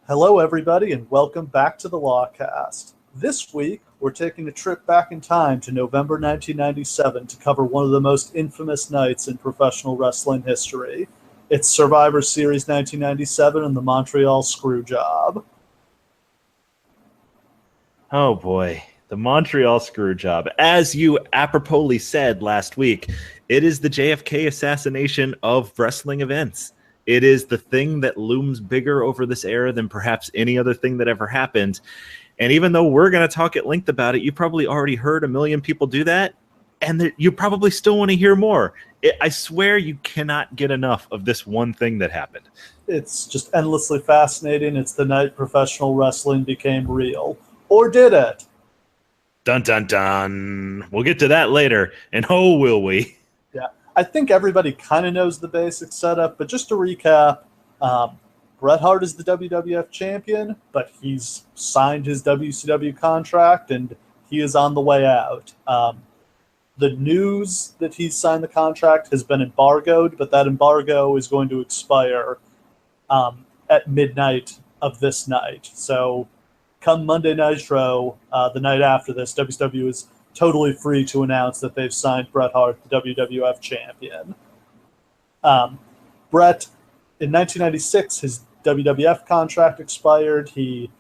Hello, everybody, and welcome back to the Lawcast. This week, we're taking a trip back in time to November 1997 to cover one of the most infamous nights in professional wrestling history. It's Survivor Series 1997 and the Montreal Screwjob. Oh boy, the Montreal Screwjob. As you aproposly said last week, it is the JFK assassination of wrestling events. It is the thing that looms bigger over this era than perhaps any other thing that ever happened. And even though we're going to talk at length about it, you probably already heard a million people do that, and you probably still want to hear more. I swear you cannot get enough of this one thing that happened. It's just endlessly fascinating. It's the night professional wrestling became real. Or did it? Dun, dun, dun. We'll get to that later, and oh, will we? Yeah, I think everybody kind of knows the basic setup, but just to recap, Bret Hart is the WWF champion, but he's signed his WCW contract, and he is on the way out. The news that he's signed the contract has been embargoed, but that embargo is going to expire at midnight of this night. So come Monday Nitro, the night after this, WCW is totally free to announce that they've signed Bret Hart, the WWF champion. Bret, in 1996, his WWF contract expired. He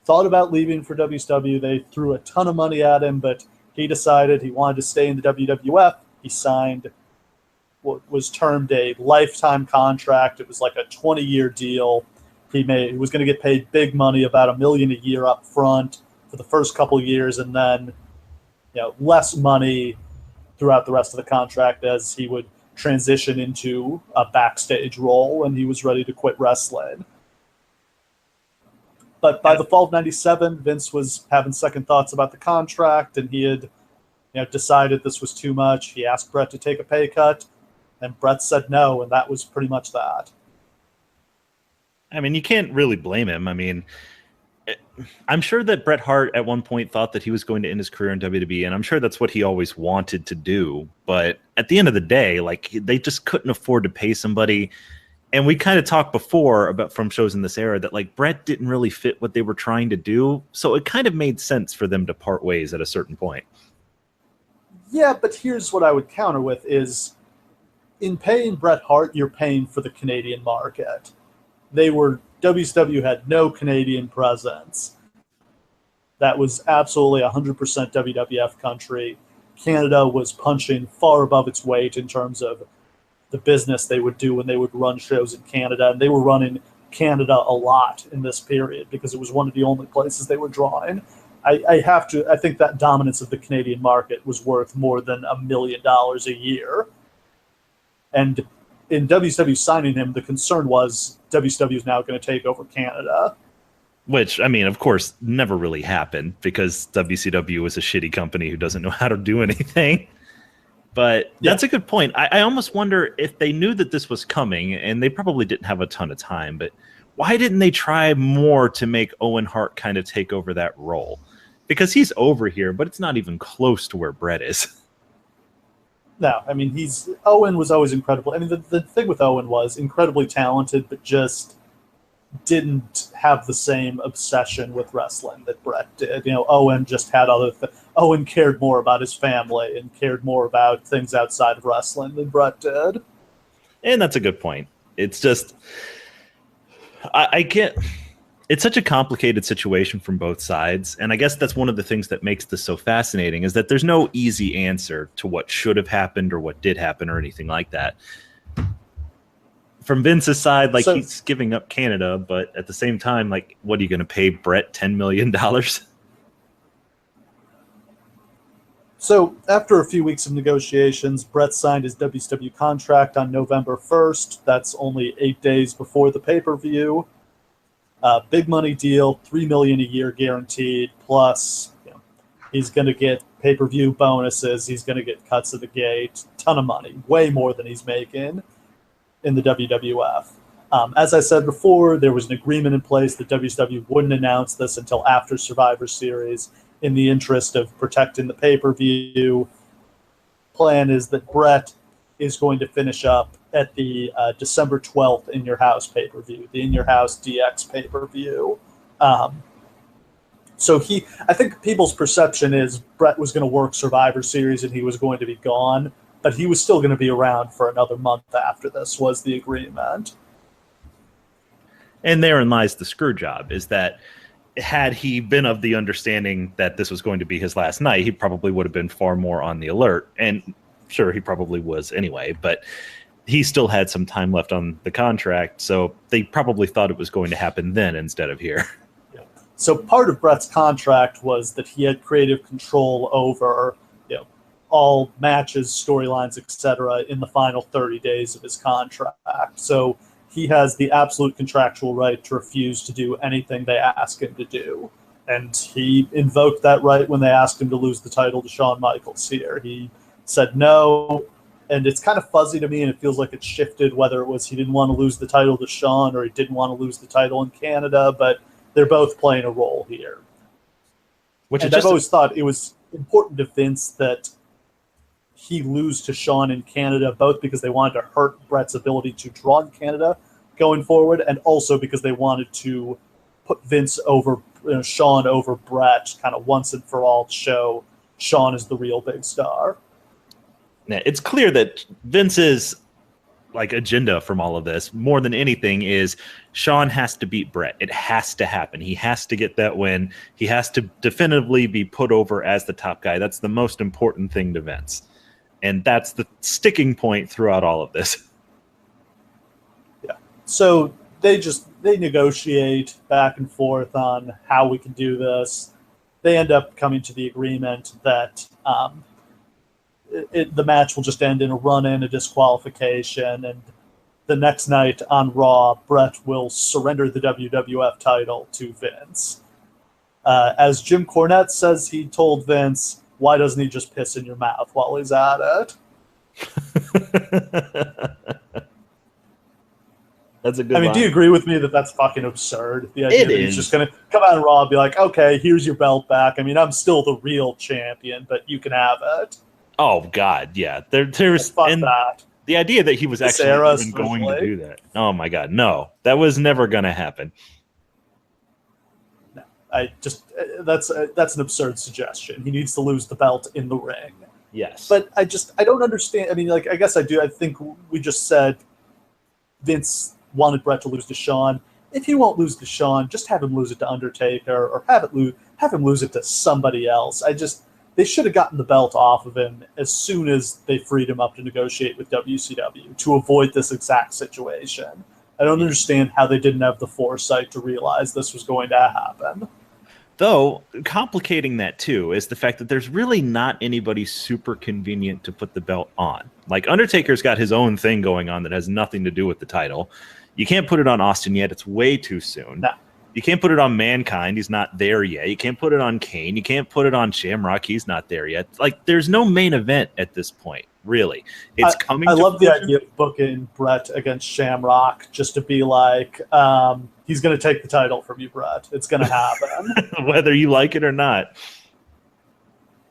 thought about leaving for WCW. They threw a ton of money at him, but he decided he wanted to stay in the WWF. He signed what was termed a lifetime contract. It was like a 20-year deal. He was going to get paid big money, about $1 million a year up front for the first couple of years, and then less money throughout the rest of the contract as he would transition into a backstage role and he was ready to quit wrestling. But by the fall of 97, Vince was having second thoughts about the contract, and he had decided this was too much. He asked Bret to take a pay cut, and Bret said no, and that was pretty much that. I mean, you can't really blame him. I mean, I'm sure that Bret Hart at one point thought that he was going to end his career in WWE, and I'm sure that's what he always wanted to do. But at the end of the day, they just couldn't afford to pay somebody. And we kind of talked before about from shows in this era that Bret didn't really fit what they were trying to do. So it kind of made sense for them to part ways at a certain point. Yeah, but here's what I would counter with is in paying Bret Hart, you're paying for the Canadian market. WCW had no Canadian presence. That was absolutely 100% WWF country. Canada was punching far above its weight in terms of the business they would do when they would run shows in Canada. And they were running Canada a lot in this period because it was one of the only places they were drawing. I think that dominance of the Canadian market was worth more than $1 million a year. And in WCW signing him, the concern was WCW is now going to take over Canada. Which, I mean, of course, never really happened because WCW was a shitty company who doesn't know how to do anything. But that's a good point. I almost wonder if they knew that this was coming, and they probably didn't have a ton of time, but why didn't they try more to make Owen Hart kind of take over that role? Because he's over here, but it's not even close to where Bret is. No, I mean, Owen was always incredible. I mean, the thing with Owen was incredibly talented, but just didn't have the same obsession with wrestling that Bret did. Owen just had other things. Owen cared more about his family and cared more about things outside of wrestling than Bret did. And that's a good point. It's just, I can't. It's such a complicated situation from both sides, and I guess that's one of the things that makes this so fascinating is that there's no easy answer to what should have happened or what did happen or anything like that. From Vince's side, he's giving up Canada, but at the same time, what are you going to pay Bret $10 million? So after a few weeks of negotiations, Bret signed his WCW contract on November 1st. That's only 8 days before the pay-per-view. Big money deal, $3 million a year guaranteed. Plus, he's going to get pay-per-view bonuses. He's going to get cuts of the gate. Ton of money, way more than he's making in the WWF. As I said before, there was an agreement in place that WCW wouldn't announce this until after Survivor Series in the interest of protecting the pay-per-view. Plan is that Bret is going to finish up at the December 12th In Your House pay-per-view, the In Your House DX pay-per-view. So I think people's perception is Brett was going to work Survivor Series and he was going to be gone, but he was still going to be around for another month after this was the agreement. And therein lies the screw job, is that had he been of the understanding that this was going to be his last night, he probably would have been far more on the alert. And sure, he probably was anyway, but he still had some time left on the contract, so they probably thought it was going to happen then instead of here. So part of Brett's contract was that he had creative control over, all matches, storylines, etc. in the final 30 days of his contract. So he has the absolute contractual right to refuse to do anything they ask him to do. And he invoked that right when they asked him to lose the title to Shawn Michaels here. He said no, and it's kind of fuzzy to me, and it feels like it shifted whether it was he didn't want to lose the title to Shawn or he didn't want to lose the title in Canada, but they're both playing a role here. I've always thought it was important to Vince that he lose to Shawn in Canada, both because they wanted to hurt Brett's ability to draw in Canada going forward, and also because they wanted to put Vince over, Shawn over Brett, kind of once and for all, to show Shawn is the real big star. Now, it's clear that Vince's agenda from all of this, more than anything, is Shawn has to beat Brett. It has to happen. He has to get that win. He has to definitively be put over as the top guy. That's the most important thing to Vince. And that's the sticking point throughout all of this. Yeah. So they negotiate back and forth on how we can do this. They end up coming to the agreement that the match will just end in a run-in, a disqualification, and the next night on Raw, Brett will surrender the WWF title to Vince. As Jim Cornette says, he told Vince, why doesn't he just piss in your mouth while he's at it? That's a good line. Do you agree with me that that's fucking absurd? The idea that he's just going to come out on Raw and be like, okay, here's your belt back. I'm still the real champion, but you can have it. Oh, God, yeah. There's that. The idea that he was actually even going to do that. Oh, my God, no. That was never going to happen. No, that's an absurd suggestion. He needs to lose the belt in the ring. Yes. But I don't understand. I guess I do. I think we just said Vince wanted Brett to lose to Shawn. If he won't lose to Shawn, just have him lose it to Undertaker, or have him lose it to somebody else. They should have gotten the belt off of him as soon as they freed him up to negotiate with WCW to avoid this exact situation. I don't understand how they didn't have the foresight to realize this was going to happen. Though, complicating that too is the fact that there's really not anybody super convenient to put the belt on. Undertaker's got his own thing going on that has nothing to do with the title. You can't put it on Austin yet. It's way too soon. No. You can't put it on Mankind. He's not there yet. You can't put it on Kane. You can't put it on Shamrock. He's not there yet. There's no main event at this point, really. It's coming. I love the idea of booking Brett against Shamrock just to be like, he's going to take the title from you, Brett. It's going to happen. Whether you like it or not.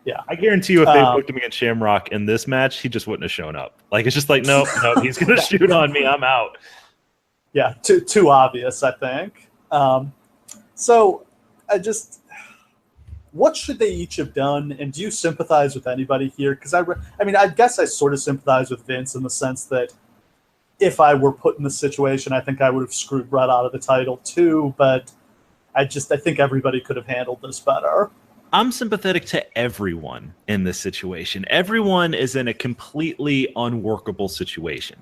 Yeah. I guarantee you if they booked him against Shamrock in this match, he just wouldn't have shown up. It's just no, he's going to shoot on me. I'm out. Yeah, too obvious, I think. So what should they each have done? And do you sympathize with anybody here? Because I guess I sort of sympathize with Vince in the sense that if I were put in this situation, I think I would have screwed Brett out of the title too. But I think everybody could have handled this better. I'm sympathetic to everyone in this situation. Everyone is in a completely unworkable situation.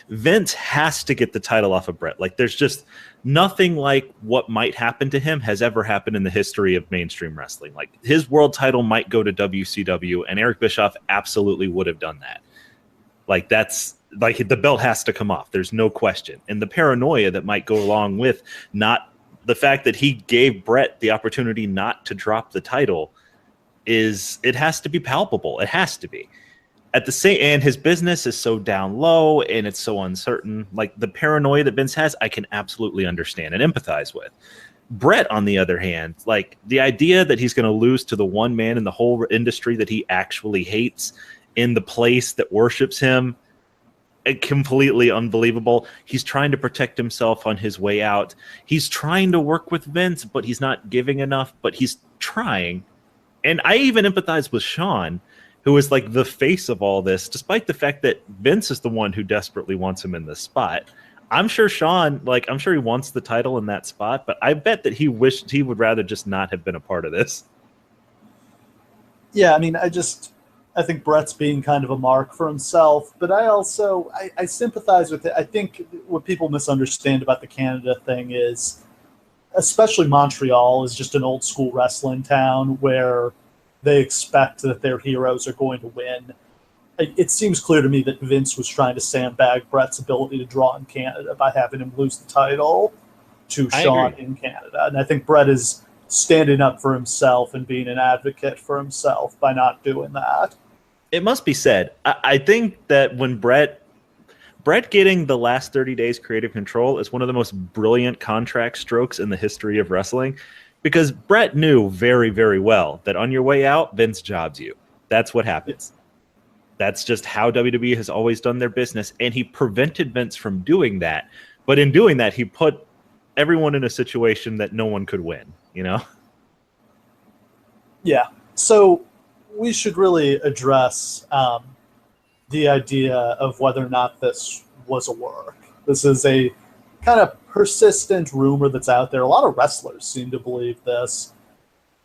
Vince has to get the title off of Brett. There's just nothing like what might happen to him has ever happened in the history of mainstream wrestling. His world title might go to WCW, and Eric Bischoff absolutely would have done that. The belt has to come off. There's no question. And the paranoia that might go along with the fact that he gave Brett the opportunity not to drop the title it has to be palpable. It has to be. And his business is so down low and it's so uncertain. The paranoia that Vince has, I can absolutely understand and empathize with. Brett, on the other hand, the idea that he's going to lose to the one man in the whole industry that he actually hates in the place that worships him, completely unbelievable. He's trying to protect himself on his way out. He's trying to work with Vince, but he's not giving enough, but he's trying. And I even empathize with Sean, who is like the face of all this, despite the fact that Vince is the one who desperately wants him in this spot. I'm sure Sean, I'm sure he wants the title in that spot, but I bet that he wished he would rather just not have been a part of this. Yeah, I mean, I think Brett's being kind of a mark for himself, but I sympathize with it. I think what people misunderstand about the Canada thing is, especially Montreal is just an old school wrestling town where they expect that their heroes are going to win. It seems clear to me that Vince was trying to sandbag Brett's ability to draw in Canada by having him lose the title to Shawn in Canada. And I think Brett is standing up for himself and being an advocate for himself by not doing that. It must be said, I think that when Brett getting the last 30 days creative control is one of the most brilliant contract strokes in the history of wrestling, because Brett knew very, very well that on your way out, Vince jobs you. That's what happens. That's just how WWE has always done their business, and he prevented Vince from doing that. But in doing that, he put everyone in a situation that no one could win, you know? Yeah. So we should really address the idea of whether or not this was a work. This is a kind of persistent rumor that's out there. A lot of wrestlers seem to believe this.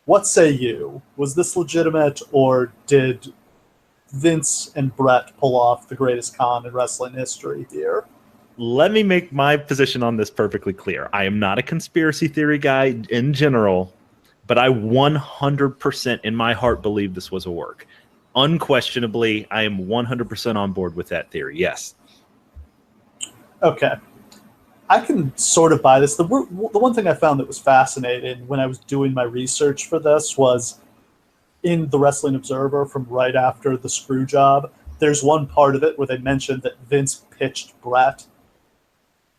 What say you? Was this legitimate, or did Vince and Brett pull off the greatest con in wrestling history here? Let me make my position on this perfectly clear. I am not a conspiracy theory guy in general, but I 100% in my heart believe this was a work. Unquestionably, I am 100% on board with that theory. Yes. Okay. I can sort of buy this. The one thing I found that was fascinating when I was doing my research for this was in the Wrestling Observer from right after the screw job. There's one part of it where they mentioned that Vince pitched Brett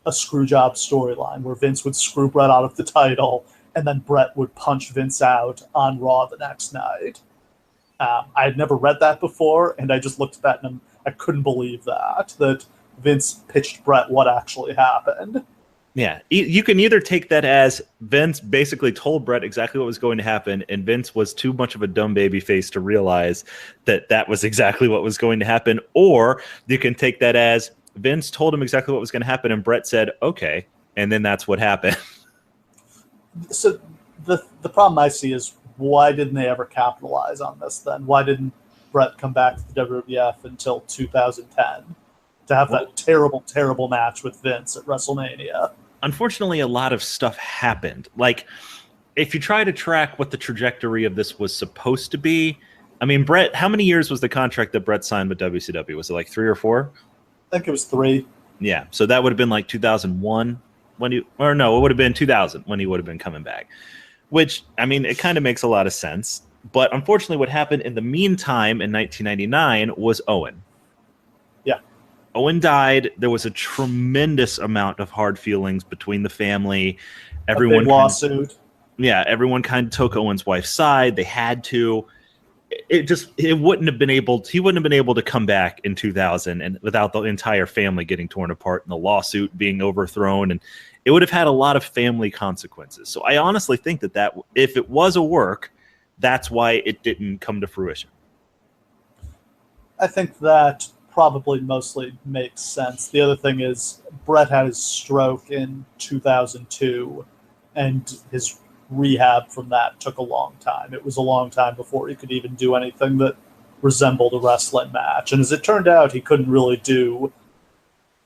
a screw job storyline where Vince would screw Brett out of the title and then Brett would punch Vince out on Raw the next night. I had never read that before, and I just looked at that and I couldn't believe that Vince pitched Brett what actually happened. Yeah, you can either take that as Vince basically told Brett exactly what was going to happen, and Vince was too much of a dumb baby face to realize that that was exactly what was going to happen, or you can take that as Vince told him exactly what was going to happen, and Brett said, okay, and then that's what happened. So the problem I see is, why didn't they ever capitalize on this then? Why didn't Brett come back to the WWF until 2010 to have that terrible, terrible match with Vince at WrestleMania? Unfortunately, a lot of stuff happened. Like, if you try to track what the trajectory of this was supposed to be, I mean, Brett, how many years was the contract that Brett signed with WCW? Was it like 3 or 4? I think it was 3. Yeah, so that would have been like 2001 it would have been 2000 when he would have been coming back. Which, I mean, it kind of makes a lot of sense. But unfortunately, what happened in the meantime in 1999 was Owen. Yeah. Owen died. There was a tremendous amount of hard feelings between the family. Everyone, a big lawsuit. Everyone kind of took Owen's wife's side. They had to. He wouldn't have been able to come back in 2000 and without the entire family getting torn apart and the lawsuit being overthrown, and it would have had a lot of family consequences. So I honestly think that if it was a work, that's why it didn't come to fruition. I think that probably mostly makes sense. The other thing is Brett had his stroke in 2002, and his rehab from that took a long time. It was a long time before he could even do anything that resembled a wrestling match. And as it turned out, he couldn't really do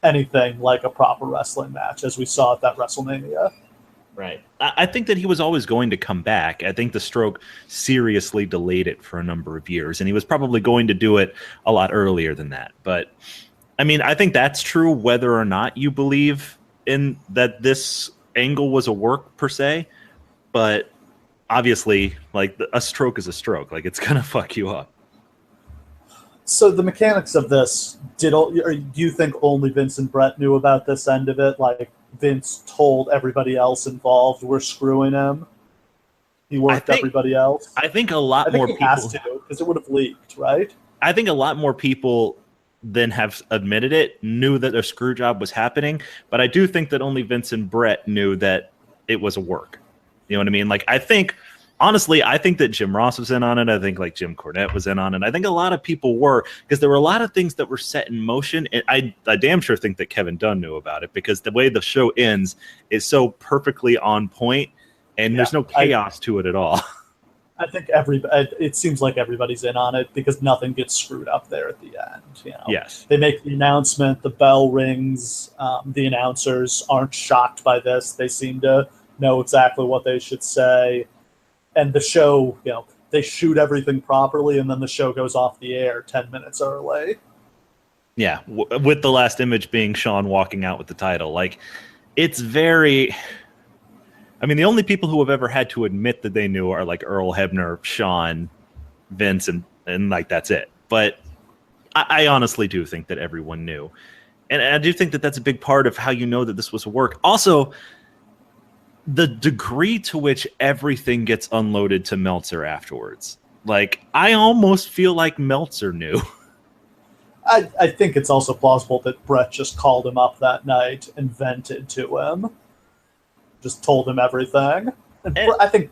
anything like a proper wrestling match, as we saw at that WrestleMania. Right. I think that he was always going to come back. I think the stroke seriously delayed it for a number of years, and he was probably going to do it a lot earlier than that. But, I mean, I think that's true whether or not you believe in that this angle was a work per se. But obviously, like, a stroke is a stroke. Like, it's going to fuck you up. So the mechanics of this, do you think only Vince and Brett knew about this end of it? Like, Vince told everybody else involved, we're screwing him? He worked everybody else? I think a lot more people... I think he has to, because it would have leaked, right? I think a lot more people than have admitted it knew that a screw job was happening. But I do think that only Vince and Brett knew that it was a work. You know what I mean? Like, honestly, I think that Jim Ross was in on it. I think like Jim Cornette was in on it. I think a lot of people were, because there were a lot of things that were set in motion. And I damn sure think that Kevin Dunn knew about it, because the way the show ends is so perfectly on point, and there's no chaos to it at all. I think it seems like everybody's in on it, because nothing gets screwed up there at the end. You know? Yes. They make the announcement, the bell rings, the announcers aren't shocked by this. They seem to know exactly what they should say. And the show, you know, they shoot everything properly, and then the show goes off the air 10 minutes early. Yeah, with the last image being Shawn walking out with the title. Like, it's very... I mean, the only people who have ever had to admit that they knew are like Earl Hebner, Shawn, Vince, and like, that's it. But I honestly do think that everyone knew. And I do think that that's a big part of how you know that this was a work. Also, the degree to which everything gets unloaded to Meltzer afterwards. Like, I almost feel like Meltzer knew. I think it's also plausible that Brett just called him up that night and vented to him. Just told him everything. And I think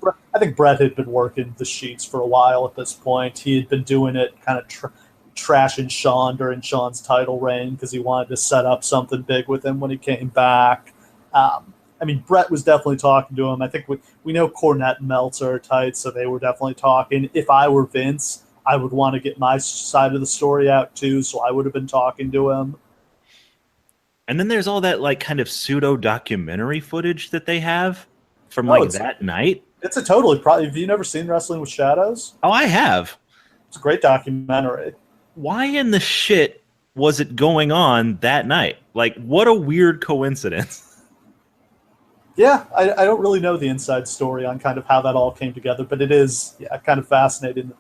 Brett had been working the sheets for a while at this point. He had been doing it kind of trashing Shawn during Shawn's title reign, because he wanted to set up something big with him when he came back. I mean, Brett was definitely talking to him. I think we know Cornette and Meltzer are tight, so they were definitely talking. If I were Vince, I would want to get my side of the story out too, so I would have been talking to him. And then there's all that like kind of pseudo documentary footage that they have from that night. It's a totally probably. Have you never seen Wrestling with Shadows? Oh, I have. It's a great documentary. Why in the shit was it going on that night? Like, what a weird coincidence. Yeah, I don't really know the inside story on kind of how that all came together, but it is kind of fascinating.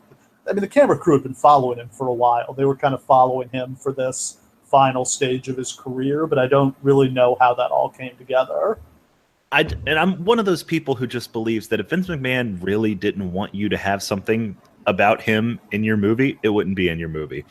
I mean, the camera crew had been following him for a while. They were kind of following him for this final stage of his career, but I don't really know how that all came together. And I'm one of those people who just believes that if Vince McMahon really didn't want you to have something about him in your movie, it wouldn't be in your movie.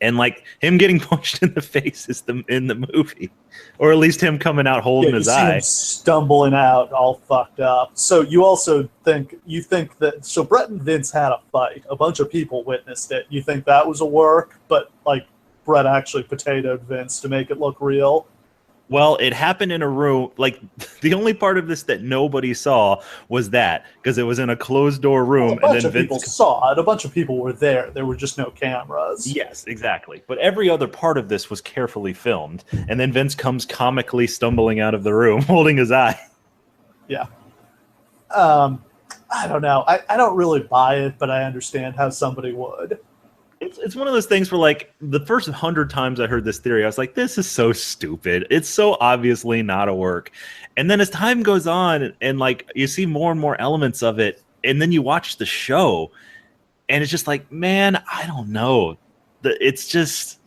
And like him getting punched in the face is in the movie, or at least him coming out holding his eye, him stumbling out all fucked up. So you also think that Brett and Vince had a fight. A bunch of people witnessed it. You think that was a work, but like Brett actually potatoed Vince to make it look real. Well, it happened in a room. Like, the only part of this that nobody saw was that, because it was in a closed-door room. Well, a bunch of people saw it. A bunch of people were there. There were just no cameras. Yes, exactly. But every other part of this was carefully filmed. And then Vince comes comically stumbling out of the room, holding his eye. Yeah. I don't know. I don't really buy it, but I understand how somebody would. It's one of those things where, like, the first 100 times I heard this theory, I was like, this is so stupid. It's so obviously not a work. And then as time goes on and like you see more and more elements of it, and then you watch the show and it's just like, man, I don't know. It's just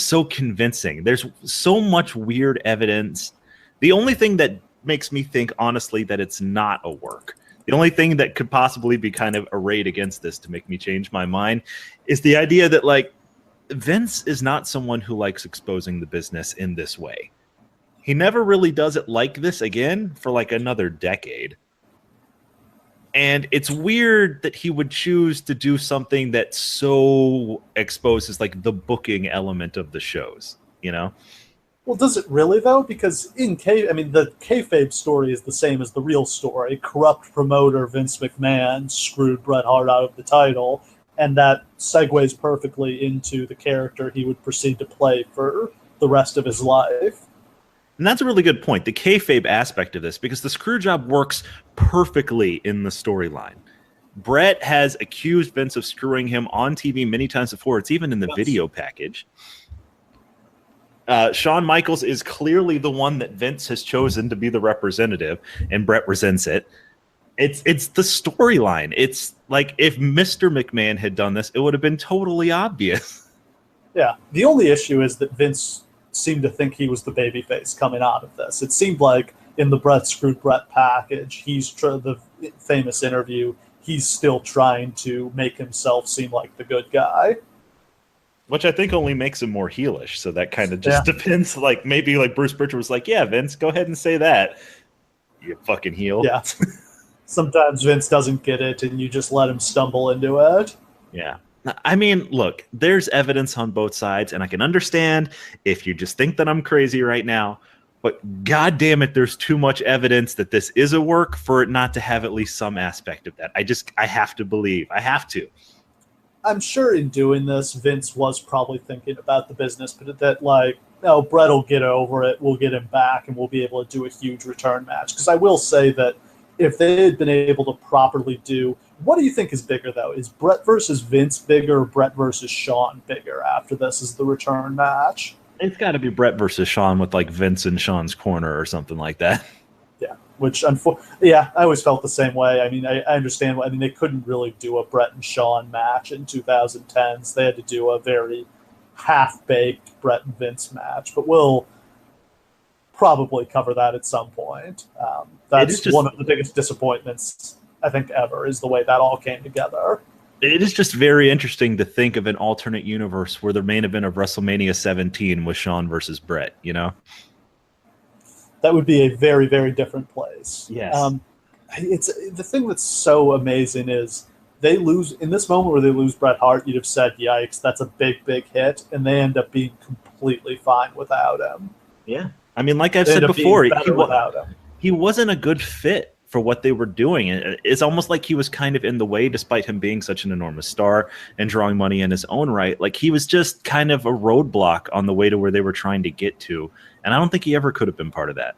so convincing. There's so much weird evidence. The only thing that makes me think, honestly, that it's not a work, the only thing that could possibly be kind of arrayed against this to make me change my mind is the idea that, like, Vince is not someone who likes exposing the business in this way. He never really does it like this again for like another decade. And it's weird that he would choose to do something that so exposes like the booking element of the shows, you know? Well, does it really, though? Because the kayfabe story is the same as the real story. Corrupt promoter Vince McMahon screwed Bret Hart out of the title, and that segues perfectly into the character he would proceed to play for the rest of his life. And that's a really good point, the kayfabe aspect of this, because the screw job works perfectly in the storyline. Bret has accused Vince of screwing him on TV many times before. It's even in the video package. Shawn Michaels is clearly the one that Vince has chosen to be the representative, and Bret resents it. It's the storyline. It's like if Mr. McMahon had done this, it would have been totally obvious. Yeah. The only issue is that Vince seemed to think he was the babyface coming out of this. It seemed like in the Bret screwed Bret package, the famous interview, he's still trying to make himself seem like the good guy. Which I think only makes him more heelish. So that kind of just depends. Like maybe like Bruce Pritchard was like, yeah, Vince, go ahead and say that. You fucking heel. Yeah. Sometimes Vince doesn't get it and you just let him stumble into it. Yeah. I mean, look, there's evidence on both sides, and I can understand if you just think that I'm crazy right now. But God damn it, there's too much evidence that this is a work for it not to have at least some aspect of that. I have to believe. I have to. I'm sure in doing this, Vince was probably thinking about the business, but that like, no, Brett will get over it. We'll get him back, and we'll be able to do a huge return match. Because I will say that if they had been able to properly do, what do you think is bigger though? Is Brett versus Vince bigger, or Brett versus Shawn bigger after this is the return match? It's got to be Brett versus Shawn with like Vince in Shawn's corner or something like that. Yeah, which I always felt the same way. I mean, I understand. I mean, they couldn't really do a Brett and Shawn match in 2010s. They had to do a very half-baked Brett and Vince match, but we'll probably cover that at some point. That's one of the biggest disappointments I think ever, is the way that all came together. It is just very interesting to think of an alternate universe where the main event of WrestleMania 17 was Shawn versus Brett, you know? That would be a very, very different place. Yes. It's the thing that's so amazing is they lose in this moment where they lose Bret Hart. You'd have said, "Yikes, that's a big, big hit," and they end up being completely fine without him. Yeah, I mean, like I've said before, he wasn't a good fit for what they were doing. It's almost like he was kind of in the way, despite him being such an enormous star and drawing money in his own right. Like he was just kind of a roadblock on the way to where they were trying to get to. And I don't think he ever could have been part of that.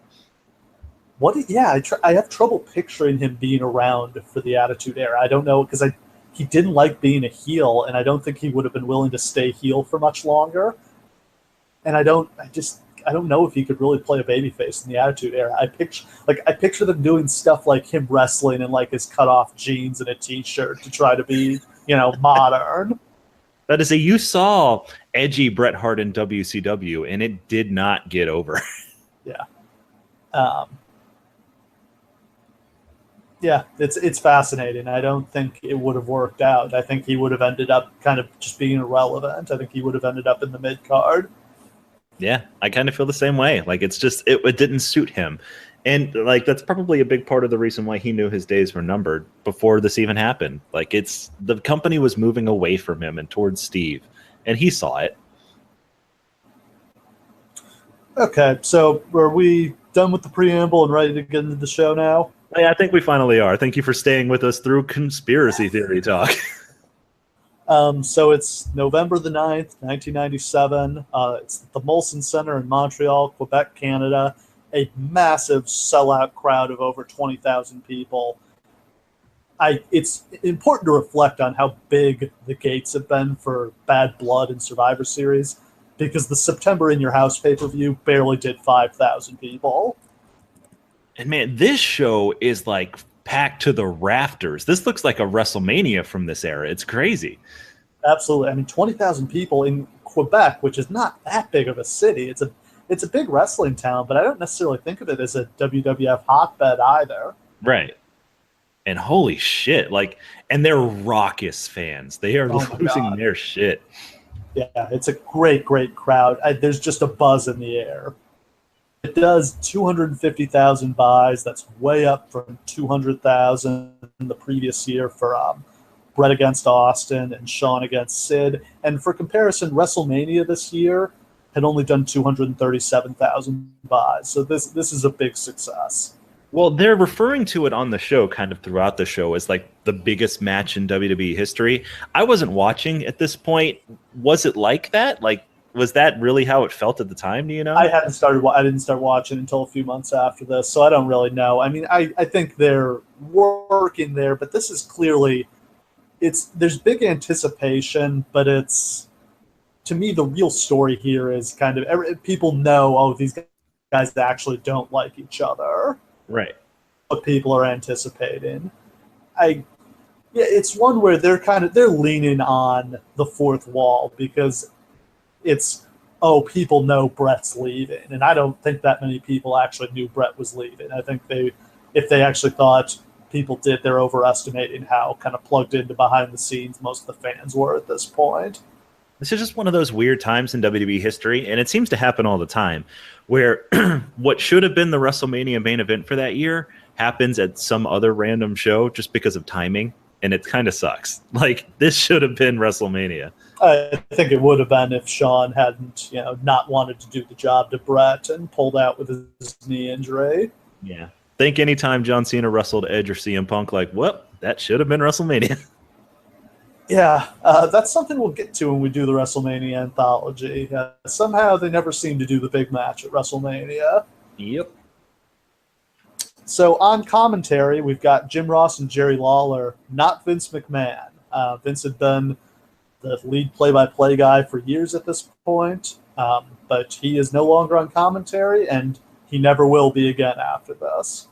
I have trouble picturing him being around for the Attitude Era. I don't know, because he didn't like being a heel, and I don't think he would have been willing to stay heel for much longer. And I don't know if he could really play a babyface in the Attitude Era. I picture them doing stuff like him wrestling in like his cutoff jeans and a t-shirt to try to be, modern. That is you saw edgy Bret Hart in WCW, and it did not get over. Yeah. Yeah, it's fascinating. I don't think it would have worked out. I think he would have ended up kind of just being irrelevant. I think he would have ended up in the mid-card. Yeah, I kind of feel the same way. Like it didn't suit him. And like that's probably a big part of the reason why he knew his days were numbered before this even happened. Like the company was moving away from him and towards Steve, and he saw it. Okay, so are we done with the preamble and ready to get into the show now? Yeah, I think we finally are. Thank you for staying with us through conspiracy theory talk. So it's November the 9th, 1997. It's at the Molson Center in Montreal, Quebec, Canada. A massive sellout crowd of over 20,000 people. It's important to reflect on how big the gates have been for Bad Blood and Survivor Series, because the September In Your House pay-per-view barely did 5,000 people. And man, this show is like packed to the rafters. This looks like a WrestleMania from this era. It's crazy. Absolutely. I mean, 20,000 people in Quebec, which is not that big of a city. It's a big wrestling town, but I don't necessarily think of it as a WWF hotbed either. Right. And holy shit, and they're raucous fans. They are losing their shit. Yeah, it's a great, great crowd. There's just a buzz in the air. It does 250,000 buys. That's way up from 200,000 the previous year for Bret against Austin and Shawn against Sid. And for comparison, WrestleMania this year had only done 237,000 buys. So this is a big success. Well, they're referring to it on the show kind of throughout the show as like the biggest match in WWE history. I wasn't watching at this point. Was it like that? Like, was that really how it felt at the time? Do you know? I didn't start watching until a few months after this, so I don't really know. I mean, I think they're working there, but this is clearly there's big anticipation, but to me the real story here is kind of people know, these guys actually don't like each other. Right. What people are anticipating. It's one where they're leaning on the fourth wall, because it's, people know Bret's leaving. And I don't think that many people actually knew Bret was leaving. I think if they actually thought people did, they're overestimating how kind of plugged into behind the scenes most of the fans were at this point. This is just one of those weird times in WWE history, and it seems to happen all the time, where what should have been the WrestleMania main event for that year happens at some other random show just because of timing, and it kind of sucks. Like, this should have been WrestleMania. I think it would have been if Shawn hadn't, not wanted to do the job to Brett and pulled out with his knee injury. Yeah. Think anytime John Cena wrestled Edge or CM Punk, like, well, that should have been WrestleMania. Yeah, that's something we'll get to when we do the WrestleMania anthology. Somehow they never seem to do the big match at WrestleMania. Yep. So on commentary, we've got Jim Ross and Jerry Lawler, not Vince McMahon. Vince had been the lead play-by-play guy for years at this point, but he is no longer on commentary, and he never will be again after this.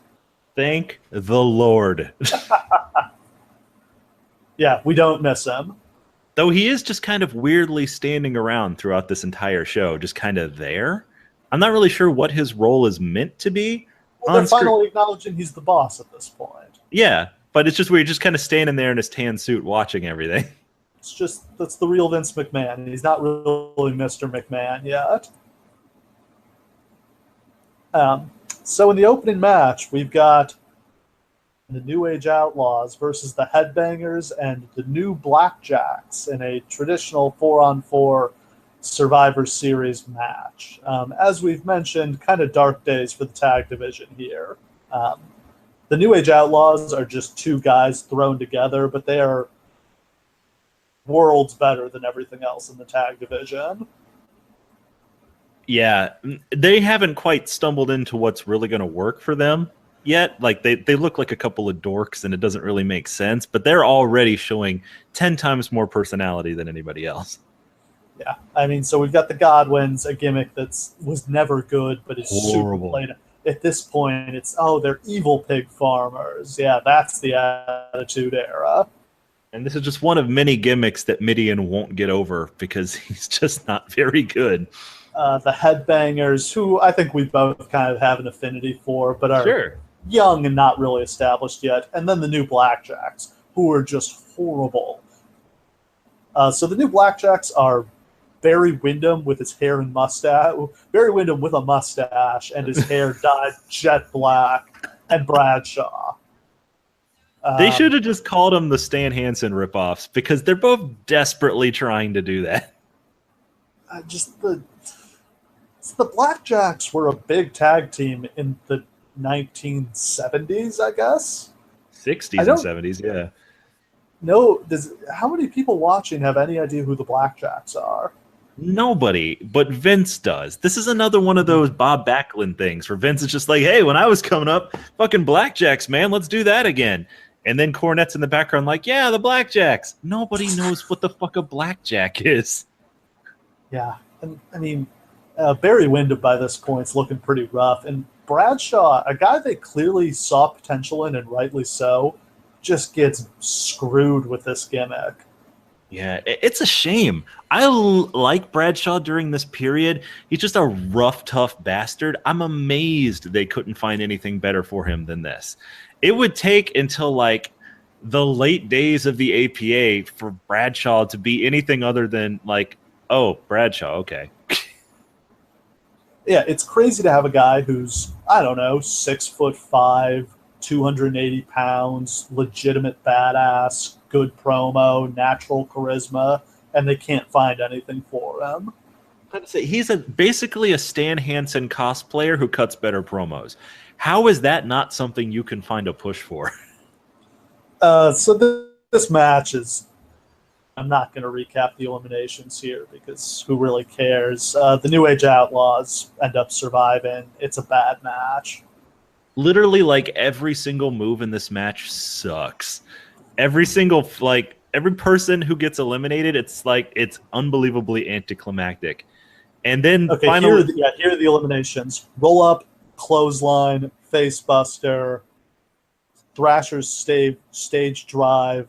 Thank the Lord. Yeah, we don't miss him. Though he is just kind of weirdly standing around throughout this entire show, just kind of there. I'm not really sure what his role is meant to be. Well, they're finally acknowledging he's the boss at this point. Yeah, but it's just weird, just kind of standing there in his tan suit watching everything. That's the real Vince McMahon. He's not really Mr. McMahon yet. So in the opening match, we've got the New Age Outlaws versus the Headbangers and the New Blackjacks in a traditional 4-on-4 Survivor Series match. As we've mentioned, kind of dark days for the tag division here. The New Age Outlaws are just two guys thrown together, but they are worlds better than everything else in the tag division. Yeah, they haven't quite stumbled into what's really going to work for them yet. Like, they look like a couple of dorks, and it doesn't really make sense, but they're already showing 10 times more personality than anybody else. Yeah, I mean, so we've got the Godwins, a gimmick was never good, but it's horrible. Super played. At this point, it's, they're evil pig farmers. Yeah, that's the Attitude Era. And this is just one of many gimmicks that Midian won't get over because he's just not very good. The Headbangers, who I think we both kind of have an affinity for, but are young and not really established yet. And then the New Blackjacks, who are just horrible. So the New Blackjacks are Barry Windham with his hair and mustache. Barry Windham with a mustache and his hair dyed jet black, and Bradshaw. They should have just called them the Stan Hansen ripoffs because they're both desperately trying to do that. The Blackjacks were a big tag team in the 1970s, I guess. 60s and 70s, yeah. No, how many people watching have any idea who the Blackjacks are? Nobody, but Vince does. This is another one of those Bob Backlund things where Vince is just like, hey, when I was coming up, fucking Blackjacks, man, let's do that again. And then Cornette's in the background like, yeah, the Blackjacks. Nobody knows what the fuck a blackjack is. Yeah, and I mean, Barry Windham by this point is looking pretty rough. And Bradshaw, a guy they clearly saw potential in, and rightly so, just gets screwed with this gimmick. Yeah, it's a shame. I like Bradshaw during this period. He's just a rough, tough bastard. I'm amazed they couldn't find anything better for him than this. It would take until like the late days of the APA for Bradshaw to be anything other than like, oh, Bradshaw, okay. Yeah, it's crazy to have a guy who's, I don't know, 6'5", 280 pounds, legitimate badass, good promo, natural charisma, and they can't find anything for him. He's basically a Stan Hansen cosplayer who cuts better promos. How is that not something you can find a push for? So this match is... I'm not going to recap the eliminations here because who really cares? The New Age Outlaws end up surviving. It's a bad match. Literally, like, every single move in this match sucks. Every person who gets eliminated, it's like, it's unbelievably anticlimactic. And then finally... Here are the eliminations. Roll up, clothesline, face buster, Thrasher's stage drive,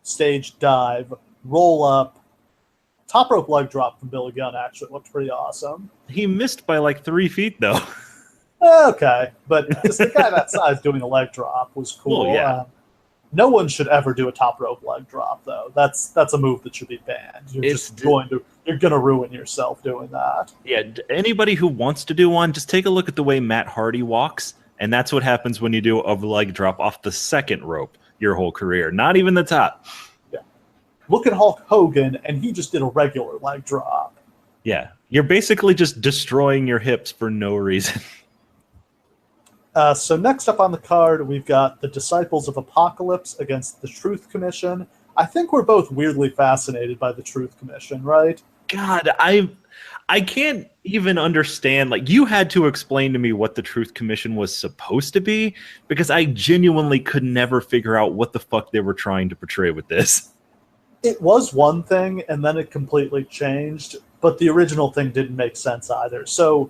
stage dive, roll up, top rope leg drop from Billy Gunn. Actually looked pretty awesome. He missed by like 3 feet though. Okay, but just the guy that size doing a leg drop was cool. Well, yeah. No one should ever do a top rope leg drop, though. That's a move that should be banned. You're gonna ruin yourself doing that. Yeah, anybody who wants to do one, just take a look at the way Matt Hardy walks, and that's what happens when you do a leg drop off the second rope your whole career, not even the top. Yeah. Look at Hulk Hogan, and he just did a regular leg drop. Yeah, you're basically just destroying your hips for no reason. So next up on the card, we've got the Disciples of Apocalypse against the Truth Commission. I think we're both weirdly fascinated by the Truth Commission, right? God, I can't even understand. Like, you had to explain to me what the Truth Commission was supposed to be, because I genuinely could never figure out what the fuck they were trying to portray with this. It was one thing, and then it completely changed, but the original thing didn't make sense either. So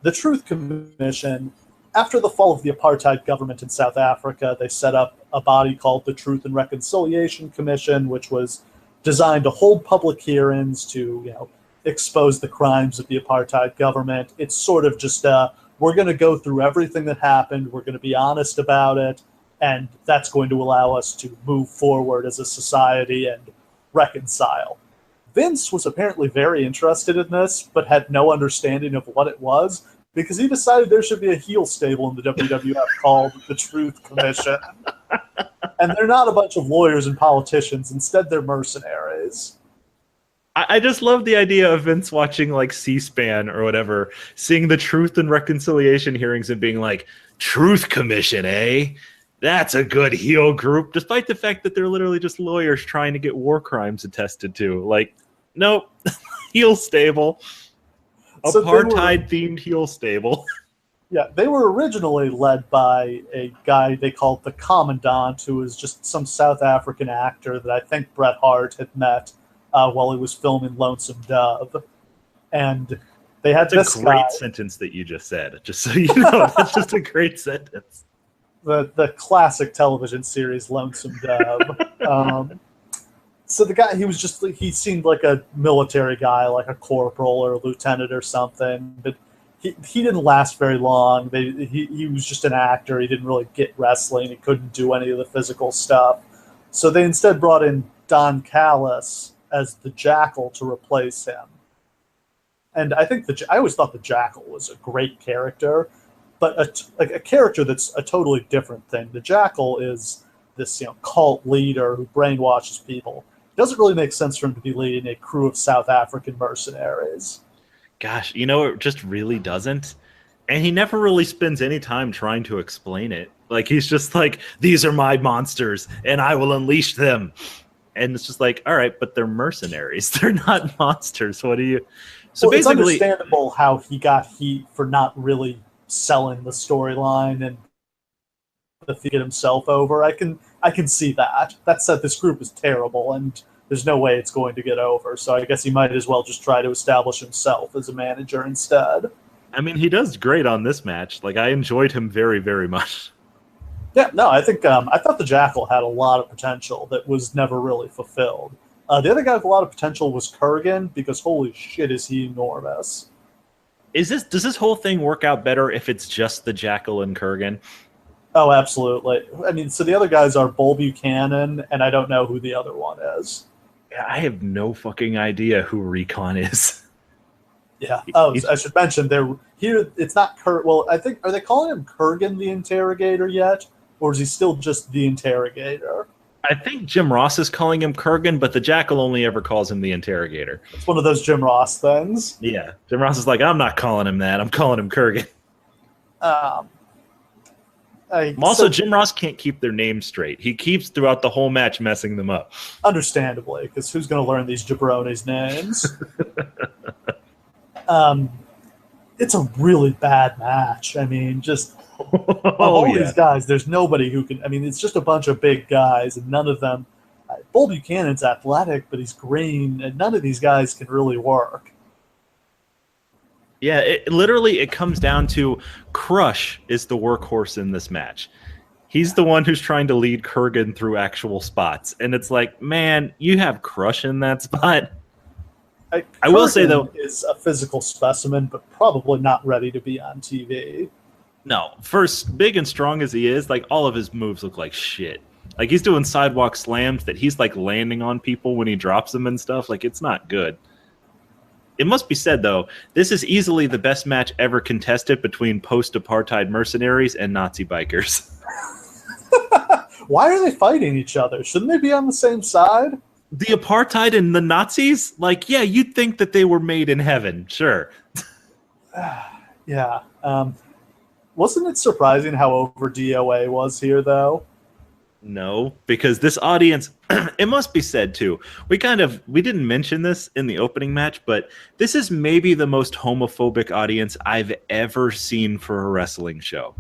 the Truth Commission, after the fall of the apartheid government in South Africa, they set up a body called the Truth and Reconciliation Commission, which was designed to hold public hearings to, expose the crimes of the apartheid government. It's sort of just, we're going to go through everything that happened, we're going to be honest about it, and that's going to allow us to move forward as a society and reconcile. Vince was apparently very interested in this, but had no understanding of what it was, because he decided there should be a heel stable in the WWF called the Truth Commission. And they're not a bunch of lawyers and politicians. Instead, they're mercenaries. I just love the idea of Vince watching, like, C-SPAN or whatever, seeing the Truth and Reconciliation hearings and being like, Truth Commission, eh? That's a good heel group, despite the fact that they're literally just lawyers trying to get war crimes attested to. Like, nope, heel stable. So apartheid-themed heel stable. Yeah, they were originally led by a guy they called the Commandant, who was just some South African actor that I think Bret Hart had met while he was filming Lonesome Dove. And they had That's a great sentence that you just said, just so you know. That's just a great sentence. The classic television series Lonesome Dove. So the guy, he seemed like a military guy, like a corporal or a lieutenant or something, but he didn't last very long. He was just an actor. He didn't really get wrestling. He couldn't do any of the physical stuff. So they instead brought in Don Callis as the Jackal to replace him. And I think I always thought the Jackal was a great character, but a character that's a totally different thing. The Jackal is this cult leader who brainwashes people. It doesn't really make sense for him to be leading a crew of South African mercenaries. Gosh, it just really doesn't. And he never really spends any time trying to explain it. Like, he's just like, these are my monsters, and I will unleash them. And it's just like, all right, but they're mercenaries. They're not monsters. What do you... So well, basically, it's understandable how he got heat for not really selling the storyline and to get himself over. I can see that. That said, this group is terrible, and there's no way it's going to get over. So I guess he might as well just try to establish himself as a manager instead. I mean, he does great on this match. Like, I enjoyed him very, very much. Yeah, no, I think I thought the Jackal had a lot of potential that was never really fulfilled. The other guy with a lot of potential was Kurgan, because holy shit, is he enormous. Does this whole thing work out better if it's just the Jackal and Kurgan? Oh, absolutely. I mean, so the other guys are Bull Buchanan, and I don't know who the other one is. Yeah, I have no fucking idea who Recon is. Yeah. Oh, I should mention, it's not Kurt. Well, I think, are they calling him Kurgan the Interrogator yet? Or is he still just the Interrogator? I think Jim Ross is calling him Kurgan, but the Jackal only ever calls him the Interrogator. It's one of those Jim Ross things. Yeah. Jim Ross is like, I'm not calling him that. I'm calling him Kurgan. Jim Ross can't keep their names straight. He keeps throughout the whole match messing them up. Understandably, because who's going to learn these jabronis' names? It's a really bad match. I mean, just these guys, there's nobody who can. I mean, it's just a bunch of big guys, and none of them. Bull Buchanan's athletic, but he's green, and none of these guys can really work. Yeah, it comes down to Crush is the workhorse in this match. He's the one who's trying to lead Kurgan through actual spots. And it's like, man, you have Crush in that spot. I will say, though, is a physical specimen, but probably not ready to be on TV. No, first, big and strong as he is, like, all of his moves look like shit. Like, he's doing sidewalk slams that he's like landing on people when he drops them and stuff. Like, it's not good. It must be said, though, this is easily the best match ever contested between post-apartheid mercenaries and Nazi bikers. Why are they fighting each other? Shouldn't they be on the same side? The apartheid and the Nazis? Like, yeah, you'd think that they were made in heaven. Sure. Yeah. Wasn't it surprising how over DOA was here, though? No, because this audience, it must be said too, we didn't mention this in the opening match, but this is maybe the most homophobic audience I've ever seen for a wrestling show.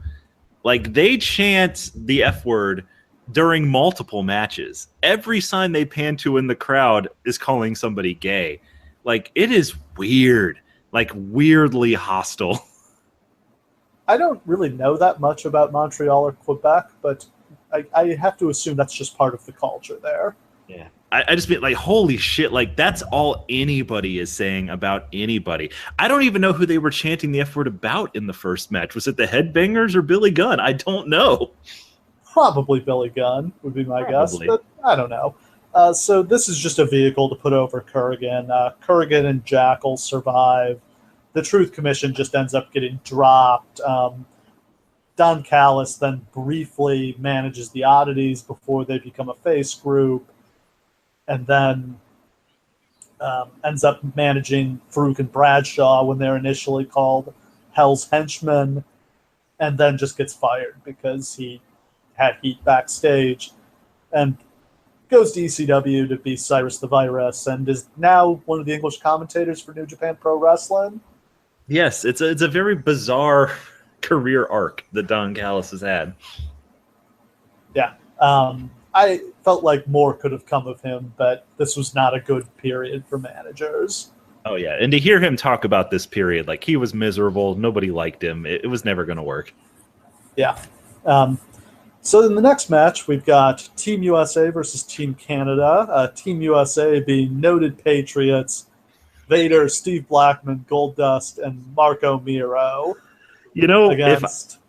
Like, they chant the F word during multiple matches. Every sign they pan to in the crowd is calling somebody gay. Like, it is weird, like weirdly hostile. I don't really know that much about Montreal or Quebec, but I have to assume that's just part of the culture there. Yeah. I just mean, like, holy shit, like, that's all anybody is saying about anybody. I don't even know who they were chanting the F word about in the first match. Was it the Headbangers or Billy Gunn? I don't know. Probably Billy Gunn would be my guess, but I don't know. So this is just a vehicle to put over Kurgan. Kurgan and Jackal survive. The Truth Commission just ends up getting dropped. Don Callis then briefly manages the Oddities before they become a face group, and then ends up managing Farouk and Bradshaw when they're initially called Hell's Henchmen, and then just gets fired because he had heat backstage, and goes to ECW to be Cyrus the Virus, and is now one of the English commentators for New Japan Pro Wrestling. Yes, it's a very bizarre career arc that Don Callis has had. Yeah. I felt like more could have come of him, but this was not a good period for managers. Oh, yeah. And to hear him talk about this period, like, he was miserable. Nobody liked him. It was never going to work. Yeah. So in the next match, we've got Team USA versus Team Canada. Team USA being noted patriots, Vader, Steve Blackman, Goldust, and Marco Miro. You know, against...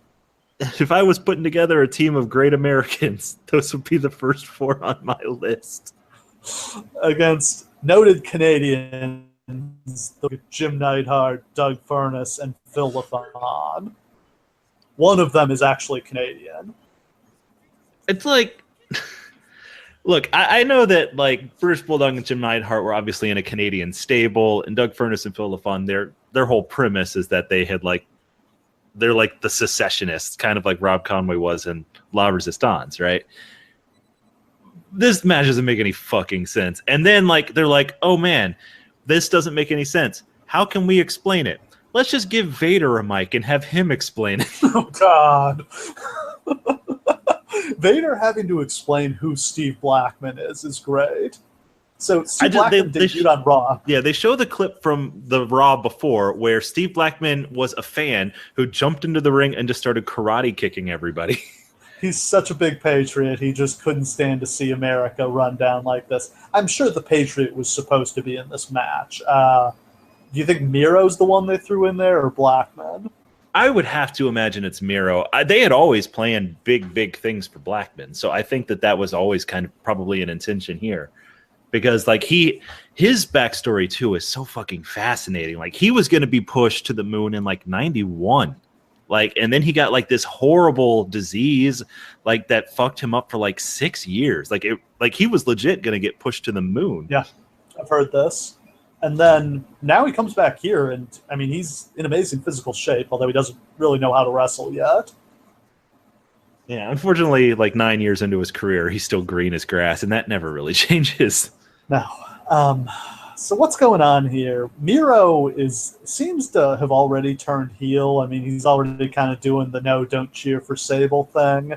if I was putting together a team of great Americans, those would be the first four on my list. Against noted Canadians, Jim Neidhart, Doug Furness, and Phil LaFon. One of them is actually Canadian. It's like, look, I know that, like, British Bulldog and Jim Neidhart were obviously in a Canadian stable, and Doug Furness and Phil LaFon, their whole premise is that they had, like, they're like the secessionists, kind of like Rob Conway was in La Resistance, right? This match doesn't make any fucking sense. And then, like, they're like, oh man, this doesn't make any sense. How can we explain it? Let's just give Vader a mic and have him explain it. Oh God. Vader having to explain who Steve Blackman is great. So Steve Blackman debuted on Raw. Yeah, they show the clip from the Raw before where Steve Blackman was a fan who jumped into the ring and just started karate kicking everybody. He's such a big patriot. He just couldn't stand to see America run down like this. I'm sure the Patriot was supposed to be in this match. Do you think Miro's the one they threw in there, or Blackman? I would have to imagine it's Miro. They had always planned big things for Blackman, so I think that was always kind of probably an intention here. Because, like, his backstory too is so fucking fascinating. Like, he was going to be pushed to the moon in like 91, like, and then he got like this horrible disease, like, that fucked him up for like 6 years. Like, he was legit going to get pushed to the moon. Yeah, I've heard this. And then now he comes back here, and I mean, he's in amazing physical shape, although he doesn't really know how to wrestle yet. Yeah, unfortunately, like 9 years into his career, he's still green as grass, and that never really changes. No. So what's going on here? Miro seems to have already turned heel. I mean, he's already kind of doing the no, don't cheer for Sable thing.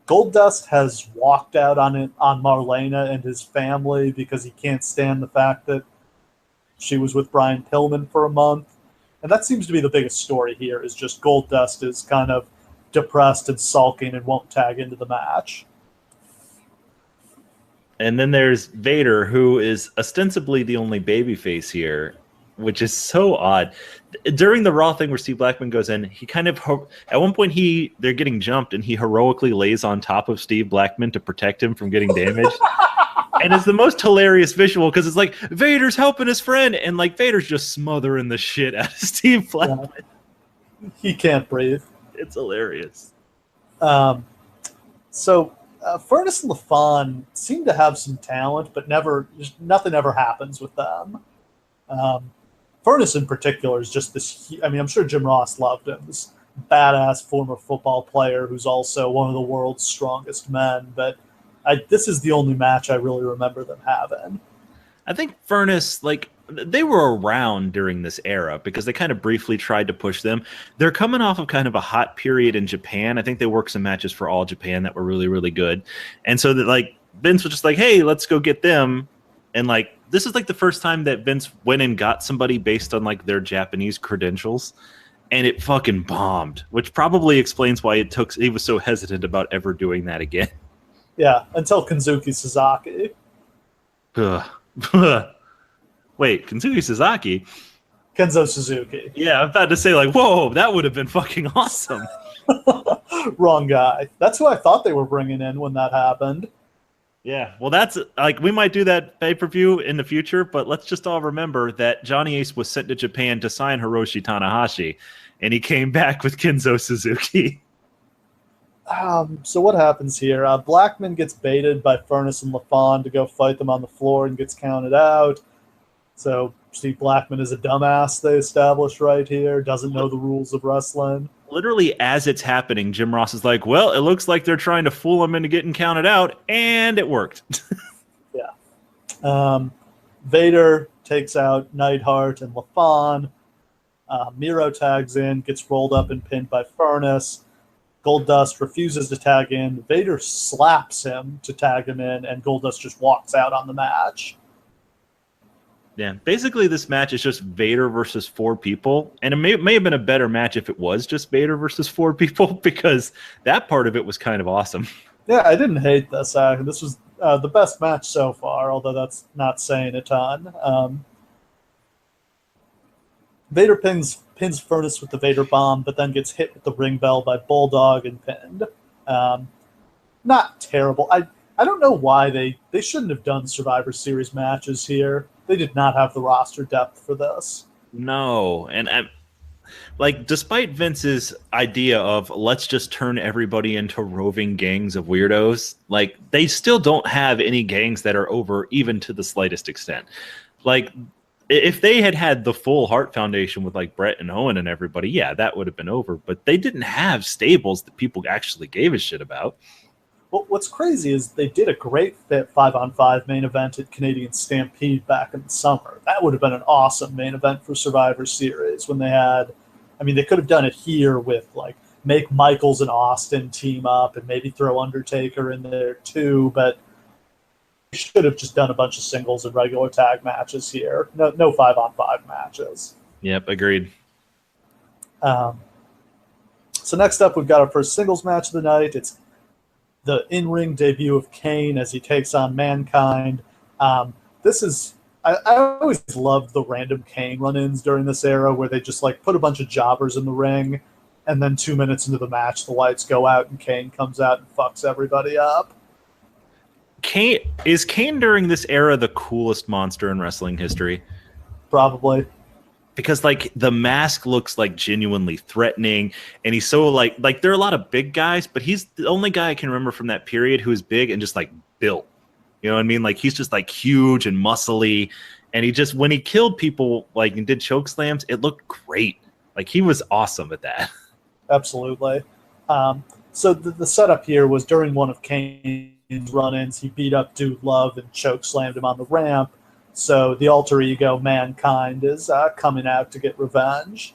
Goldust has walked out on Marlena and his family because he can't stand the fact that she was with Brian Pillman for a month. And that seems to be the biggest story here, is just Goldust is kind of depressed and sulking and won't tag into the match. And then there's Vader, who is ostensibly the only babyface here. which is so odd. During the Raw thing where Steve Blackman goes in, he kind of at one point they're getting jumped and he heroically lays on top of Steve Blackman to protect him from getting damaged. And it's the most hilarious visual because it's like Vader's helping his friend and like Vader's just smothering the shit out of Steve Blackman. Yeah. He can't breathe. It's hilarious. So Furnace and LaFon seem to have some talent, but nothing ever happens with them. Furnace in particular is just this. I mean, I'm sure Jim Ross loved him. This badass former football player who's also one of the world's strongest men. But this is the only match I really remember them having. I think Furnace, like, they were around during this era because they kind of briefly tried to push them. They're coming off of kind of a hot period in Japan. I think they worked some matches for All Japan that were really, really good. And so that, like, Vince was just like, hey, let's go get them. And, like, this is, like, the first time that Vince went and got somebody based on, like, their Japanese credentials. And it fucking bombed, which probably explains why he was so hesitant about ever doing that again. Yeah, until Kensuke Sasaki. Wait, Kensuke Sasaki? Kenzo Suzuki. Yeah, I'm about to say, like, whoa, that would have been fucking awesome. Wrong guy. That's who I thought they were bringing in when that happened. Yeah, well, that's, like, we might do that pay-per-view in the future, but let's just all remember that Johnny Ace was sent to Japan to sign Hiroshi Tanahashi, and he came back with Kenzo Suzuki. So what happens here? Blackman gets baited by Furnace and LaFon to go fight them on the floor and gets counted out. So Steve Blackman is a dumbass, they established right here, doesn't know the rules of wrestling. Literally, as it's happening, Jim Ross is like, well, it looks like they're trying to fool him into getting counted out, and it worked. Yeah. Vader takes out Neidhart and LaFon. Miro tags in, gets rolled up and pinned by Furnace. Goldust refuses to tag in. Vader slaps him to tag him in, and Goldust just walks out on the match. Yeah, basically this match is just Vader versus 4 people, and it may have been a better match if it was just Vader versus 4 people, because that part of it was kind of awesome. Yeah, I didn't hate this. This was the best match so far, although that's not saying a ton. Vader pins Furnace with the Vader bomb, but then gets hit with the ring bell by Bulldog and pinned. Not terrible. I don't know why they shouldn't have done Survivor Series matches here. They did not have the roster depth for this. No, and like, despite Vince's idea of let's just turn everybody into roving gangs of weirdos, like, they still don't have any gangs that are over even to the slightest extent. Like, if they had the full Hart Foundation with, like, Brett and Owen and everybody, yeah, that would have been over. But they didn't have stables that people actually gave a shit about. Well, what's crazy is they did a great fit 5-on-5 main event at Canadian Stampede back in the summer. That would have been an awesome main event for Survivor Series when they had, I mean, they could have done it here with, like, make Michaels and Austin team up and maybe throw Undertaker in there too, but they should have just done a bunch of singles and regular tag matches here. No 5-on-5 matches. Yep, agreed. So next up, we've got our first singles match of the night. It's the in-ring debut of Kane as he takes on Mankind. This is, I always loved the random Kane run-ins during this era where they just, like, put a bunch of jobbers in the ring, and then 2 minutes into the match, the lights go out and Kane comes out and fucks everybody up. Is Kane during this era the coolest monster in wrestling history? Probably. Because, like, the mask looks, like, genuinely threatening, and he's so, like there are a lot of big guys, but he's the only guy I can remember from that period who is big and just, like, built. You know what I mean? Like, he's just, like, huge and muscly, and he just, when he killed people, like, and did choke slams, it looked great. Like, he was awesome at that. Absolutely. So the setup here was during one of Kane's run-ins, he beat up Dude Love and choke slammed him on the ramp. So the alter ego Mankind is coming out to get revenge.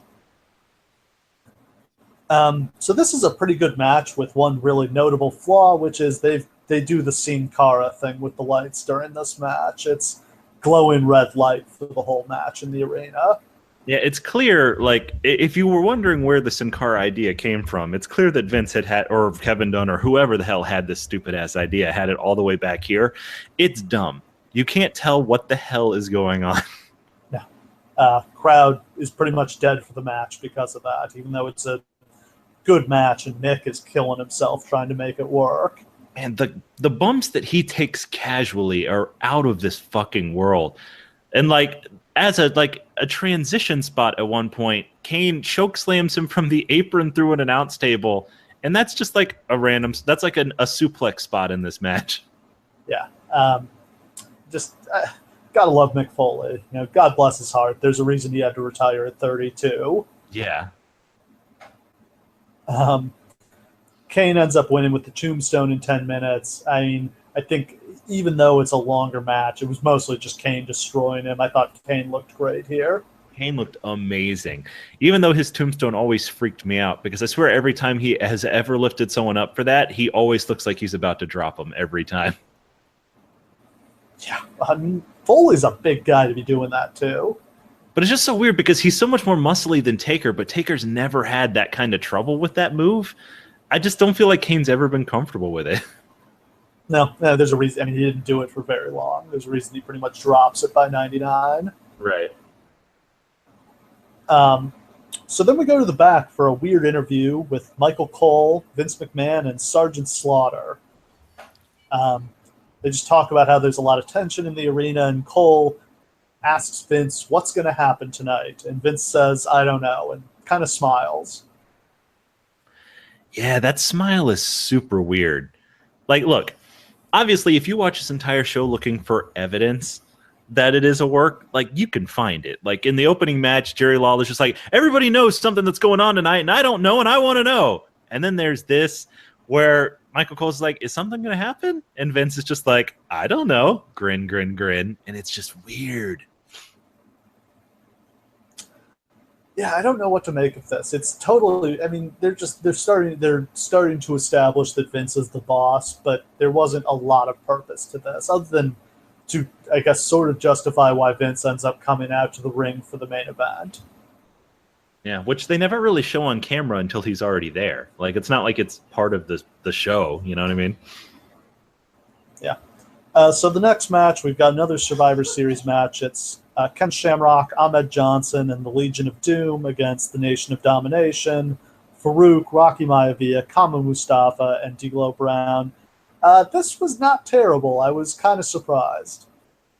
So this is a pretty good match with one really notable flaw, which is they do the Sin Cara thing with the lights during this match. It's glowing red light for the whole match in the arena. Yeah, it's clear, like, if you were wondering where the Sin Cara idea came from, it's clear that Vince had, or Kevin Dunn, or whoever the hell had this stupid-ass idea, had it all the way back here. It's dumb. You can't tell what the hell is going on. No. Crowd is pretty much dead for the match because of that, even though it's a good match and Nick is killing himself trying to make it work. And the bumps that he takes casually are out of this fucking world. And like as a transition spot at one point, Kane choke slams him from the apron through an announce table, and that's just like a random. That's like a suplex spot in this match. Yeah, gotta love Mick Foley. You know, God bless his heart. There's a reason he had to retire at 32. Yeah. Kane ends up winning with the tombstone in 10 minutes. I mean, I think even though it's a longer match, it was mostly just Kane destroying him. I thought Kane looked great here. Kane looked amazing, even though his tombstone always freaked me out, because I swear every time he has ever lifted someone up for that, he always looks like he's about to drop him every time. Yeah, I mean, Foley's a big guy to be doing that too. But it's just so weird because he's so much more muscly than Taker, but Taker's never had that kind of trouble with that move. I just don't feel like Kane's ever been comfortable with it. No, there's a reason. I mean, he didn't do it for very long. There's a reason he pretty much drops it by 99. Right. So then we go to the back for a weird interview with Michael Cole, Vince McMahon, and Sergeant Slaughter. They just talk about how there's a lot of tension in the arena, and Cole asks Vince, what's going to happen tonight? And Vince says, I don't know, and kind of smiles. Yeah, that smile is super weird. Like, look, obviously, if you watch this entire show looking for evidence that it is a work, like, you can find it. Like, in the opening match, Jerry Lawler's just like, everybody knows something that's going on tonight, and I don't know, and I want to know. And then there's this where Michael Cole's like, is something going to happen? And Vince is just like, I don't know. Grin, grin, grin. And it's just weird. Yeah, I don't know what to make of this. It's totally. I mean, they're starting to establish that Vince is the boss, but there wasn't a lot of purpose to this, other than to, I guess, sort of justify why Vince ends up coming out to the ring for the main event. Yeah, which they never really show on camera until he's already there. Like, it's not like it's part of the show. You know what I mean? Yeah. So the next match, we've got another Survivor Series match. It's Ken Shamrock, Ahmed Johnson, and the Legion of Doom against the Nation of Domination, Farouk, Rocky Maivia, Kama Mustafa, and D'Lo Brown. This was not terrible. I was kind of surprised.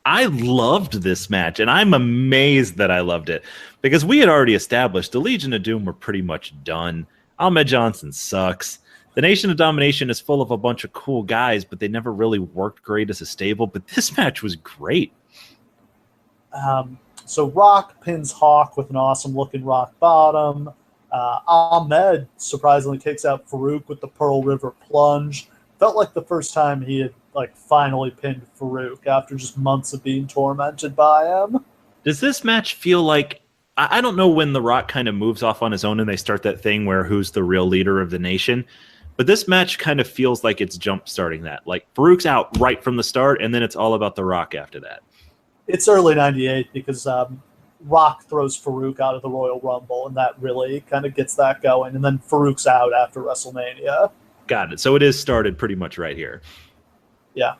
I loved this match, and I'm amazed that I loved it, because we had already established the Legion of Doom were pretty much done. Ahmed Johnson sucks. The Nation of Domination is full of a bunch of cool guys, but they never really worked great as a stable. But this match was great. So Rock pins Hawk with an awesome-looking rock bottom. Ahmed surprisingly takes out Farouk with the Pearl River plunge. Felt like the first time he had finally pinned Farouk after just months of being tormented by him. Does this match feel like, I don't know when The Rock kind of moves off on his own and they start that thing where who's the real leader of the nation, but this match kind of feels like it's jump-starting that. Like, Farouk's out right from the start, and then it's all about The Rock after that. It's early 98 because Rock throws Farouk out of the Royal Rumble, and that really kind of gets that going, and then Farouk's out after WrestleMania. Got it. So it is started pretty much right here. Yeah.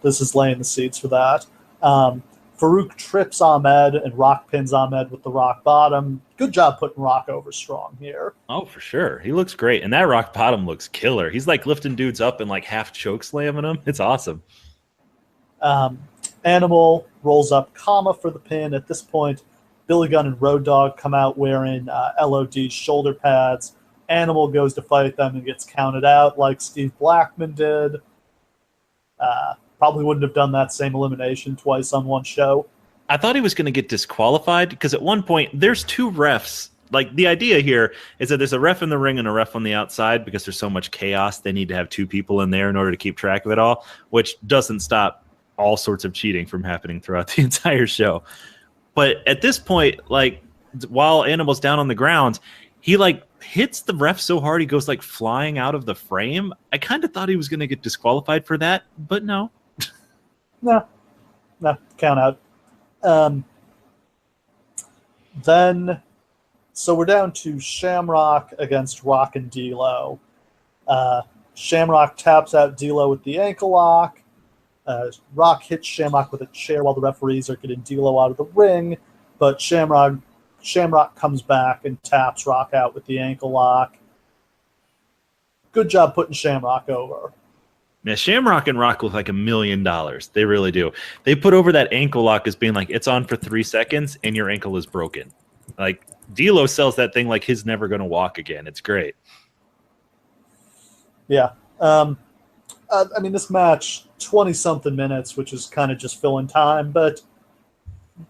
This is laying the seeds for that. Farouk trips Ahmed, and Rock pins Ahmed with the rock bottom. Good job putting Rock over strong here. Oh, for sure. He looks great. And that rock bottom looks killer. He's like lifting dudes up and like half choke slamming them. It's awesome. Animal rolls up Kama for the pin. At this point, Billy Gunn and Road Dogg come out wearing LOD shoulder pads. Animal goes to fight them and gets counted out like Steve Blackman did. Probably wouldn't have done that same elimination twice on one show. I thought he was going to get disqualified because at one point there's two refs. Like, the idea here is that there's a ref in the ring and a ref on the outside because there's so much chaos. They need to have two people in there in order to keep track of it all, which doesn't stop all sorts of cheating from happening throughout the entire show. But at this point, like, while Animal's down on the ground, he hits the ref so hard he goes flying out of the frame. I kind of thought he was going to get disqualified for that, but no. No, count out. Then, so we're down to Shamrock against Rock and D'Lo. Shamrock taps out D'Lo with the ankle lock. Rock hits Shamrock with a chair while the referees are getting D'Lo out of the ring. but Shamrock comes back and taps Rock out with the ankle lock. Good job putting Shamrock over. Yeah, Shamrock and Rock look like $1 million. They really do. They put over that ankle lock as being like, it's on for 3 seconds and your ankle is broken. Like, D'Lo sells that thing like he's never going to walk again. It's great. Yeah. I mean, this match, 20-something minutes, which is kind of just filling time, but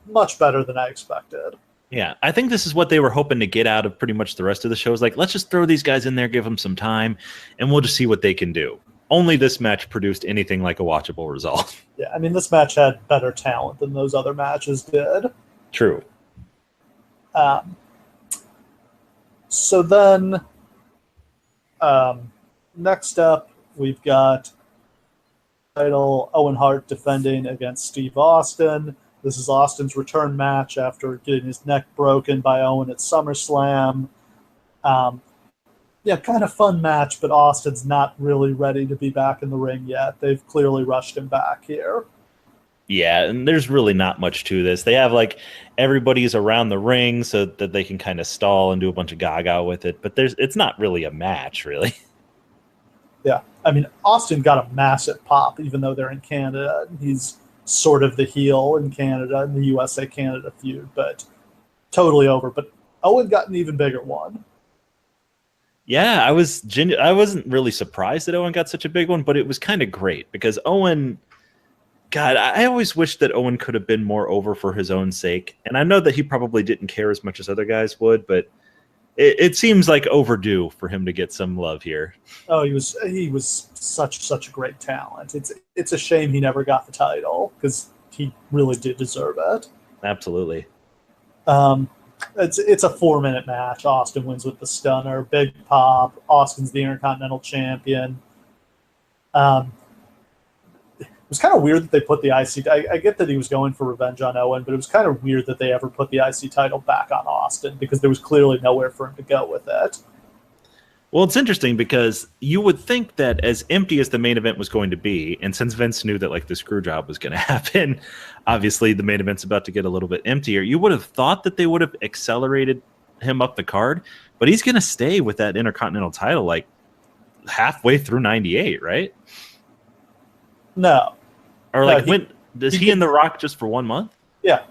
much better than I expected. Yeah, I think this is what they were hoping to get out of pretty much the rest of the shows. Like, let's just throw these guys in there, give them some time, and we'll just see what they can do. Only this match produced anything like a watchable result. Yeah, I mean, this match had better talent than those other matches did. True. So then, next up, we've got title Owen Hart defending against Steve Austin. This is Austin's return match after getting his neck broken by Owen at SummerSlam. Yeah, kind of fun match, but Austin's not really ready to be back in the ring yet. They've clearly rushed him back here. Yeah, and there's really not much to this. They have, like, everybody's around the ring so that they can kind of stall and do a bunch of gaga with it, but it's not really a match, really. Yeah, I mean, Austin got a massive pop, even though they're in Canada. He's sort of the heel in Canada, in the USA-Canada feud, but totally over. But Owen got an even bigger one. Yeah, I wasn't really surprised that Owen got such a big one, but it was kind of great because Owen, God, I always wish that Owen could have been more over for his own sake. And I know that he probably didn't care as much as other guys would, but it seems like overdue for him to get some love here. Oh, he was such a great talent. It's a shame he never got the title because he really did deserve it. Absolutely. It's a 4-minute match. Austin wins with the stunner. Big pop. Austin's the Intercontinental Champion. It was kind of weird that they put the IC. I get that he was going for revenge on Owen, but it was kind of weird that they ever put the IC title back on Austin because there was clearly nowhere for him to go with it. Well, it's interesting because you would think that as empty as the main event was going to be, and since Vince knew that like the screw job was going to happen, obviously the main event's about to get a little bit emptier. You would have thought that they would have accelerated him up the card, but he's going to stay with that Intercontinental title like halfway through 98, right? No. Or like when does he and The Rock just for 1 month? Yeah.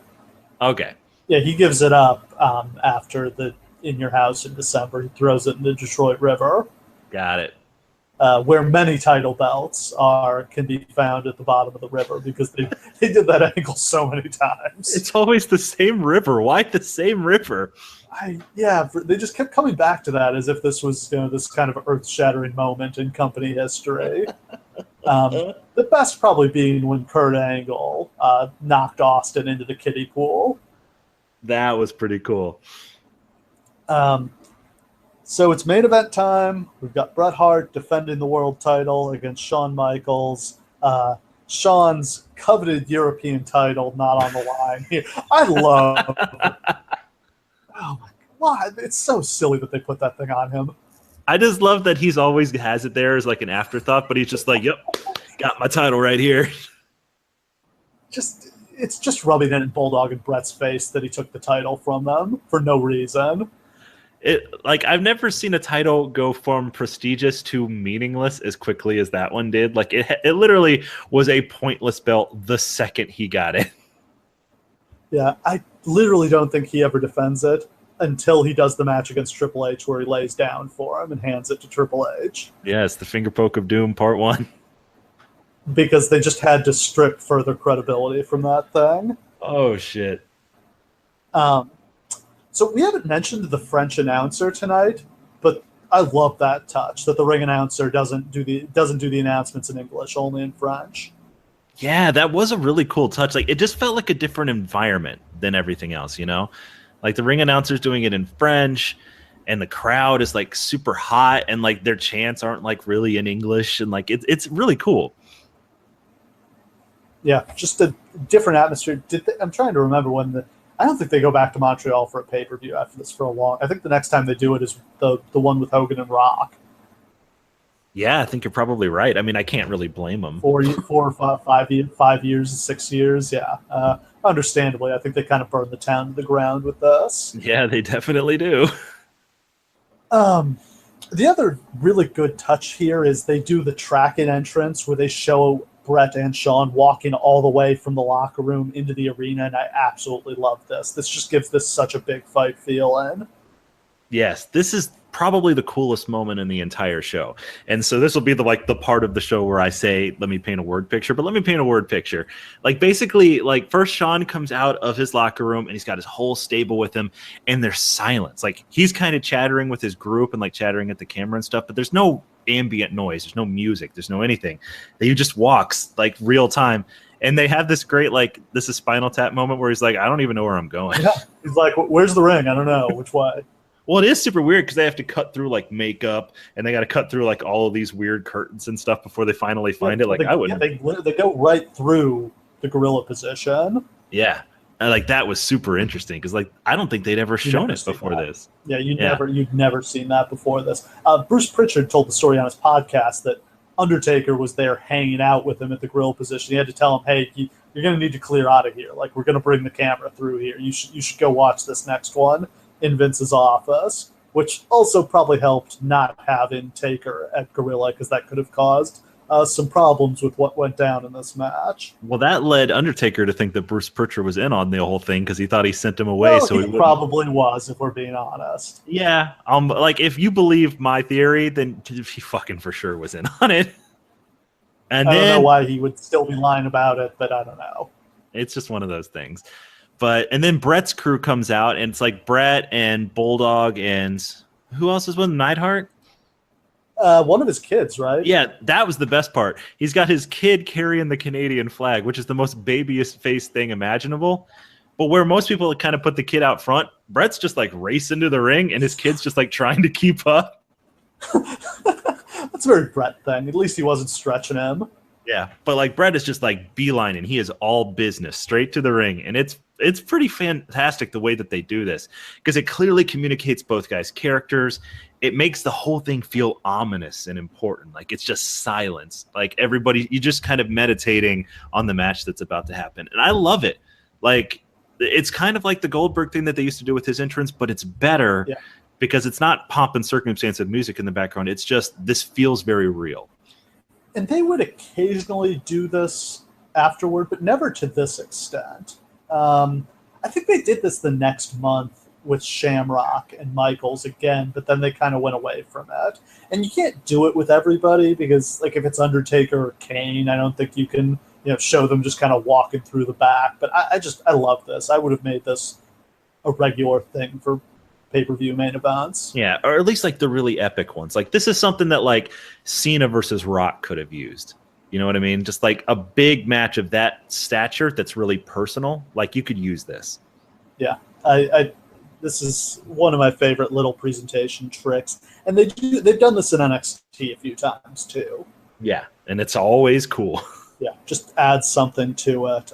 Okay. Yeah, he gives it up after the In Your House in December. He throws it in the Detroit River. Got it. Where many title belts can be found at the bottom of the river because they did that angle so many times. It's always the same river. Why the same river? They just kept coming back to that as if this was this kind of earth-shattering moment in company history. The best probably being when Kurt Angle knocked Austin into the kiddie pool. That was pretty cool. So it's main event time. We've got Bret Hart defending the world title against Shawn Michaels. Shawn's coveted European title not on the line here. I love oh my God. It's so silly that they put that thing on him. I just love that he's always has it there as like an afterthought, but he's just like, yep, got my title right here. It's just rubbing it in Bulldog and Bret's face that he took the title from them for no reason. I've never seen a title go from prestigious to meaningless as quickly as that one did. Like it literally was a pointless belt the second he got it. Yeah, I literally don't think he ever defends it until he does the match against Triple H where he lays down for him and hands it to Triple H. Yes, the finger poke of doom part 1. Because they just had to strip further credibility from that thing. Oh, shit. So we haven't mentioned the French announcer tonight, but I love that touch that the ring announcer doesn't do the announcements in English, only in French. Yeah, that was a really cool touch. Like it just felt like a different environment than everything else, you know? Like the ring announcer's doing it in French, and the crowd is like super hot, and like their chants aren't like really in English, and like it's really cool. Yeah, just a different atmosphere. I'm trying to remember I don't think they go back to Montreal for a pay-per-view after this for a long. I think the next time they do it is the one with Hogan and Rock. Yeah, I think you're probably right. I mean, I can't really blame them. 4 or 5 years, 6 years. Yeah. understandably, I think they kind of burned the town to the ground with this. Yeah, they definitely do. The other really good touch here is they do the track-in entrance where they show Brett and Shawn walking all the way from the locker room into the arena, and I absolutely love this. This just gives this such a big fight feel in. Yes, this is probably the coolest moment in the entire show. And so this will be the part of the show where I say, let me paint a word picture, but let me paint a word picture. Like basically, like first Shawn comes out of his locker room and he's got his whole stable with him and there's silence. Like he's kind of chattering with his group and like chattering at the camera and stuff, but there's no ambient noise. There's no music. There's no anything. He just walks like real time. And they have this great, like, this is Spinal Tap moment where he's like, I don't even know where I'm going. Yeah. He's like, where's the ring? I don't know. Which way? Well, it is super weird because they have to cut through like makeup and they got to cut through like all of these weird curtains and stuff before they finally find it. Like I wouldn't. They go right through the gorilla position. Yeah, and, like that was super interesting because like I don't think they'd ever shown it before this. Yeah, you'd never seen that before this. Bruce Pritchard told the story on his podcast that Undertaker was there hanging out with him at the gorilla position. He had to tell him, "Hey, you're going to need to clear out of here. Like we're going to bring the camera through here. You should go watch this next one in Vince's office," which also probably helped not having Taker at Gorilla because that could have caused some problems with what went down in this match. Well, that led Undertaker to think that Bruce Pritchard was in on the whole thing because he thought he sent him away. Well, so he probably was, if we're being honest. Yeah, like if you believe my theory, then he fucking for sure was in on it. And I don't know why he would still be lying about it, but I don't know. It's just one of those things. And then Brett's crew comes out, and it's like Brett and Bulldog and who else is with him? Neidhart? One of his kids, right? Yeah, that was the best part. He's got his kid carrying the Canadian flag, which is the most babyest face thing imaginable. But where most people kind of put the kid out front, Brett's just like race into the ring, and his kid's just like trying to keep up. That's a very Brett thing. At least he wasn't stretching him. Yeah, but like Brett is just like beeline, and he is all business, straight to the ring, and it's pretty fantastic the way that they do this because it clearly communicates both guys' characters. It makes the whole thing feel ominous and important. Like it's just silence. Like everybody, you just kind of meditating on the match that's about to happen, and I love it. Like it's kind of like the Goldberg thing that they used to do with his entrance, but it's better because it's not pomp and circumstance of music in the background. It's just this feels very real. And they would occasionally do this afterward, but never to this extent. I think they did this the next month with Shamrock and Michaels again, but then they kind of went away from it. And you can't do it with everybody because, like, if it's Undertaker or Kane, I don't think you can, show them just kind of walking through the back. But I love this. I would have made this a regular thing for pay-per-view main events. Yeah, or at least like the really epic ones. Like this is something that like Cena versus Rock could have used. You know what I mean? Just like a big match of that stature that's really personal. Like you could use this. Yeah, this is one of my favorite little presentation tricks, and they've done this in NXT a few times too. Yeah, and it's always cool. Yeah, just add something to it.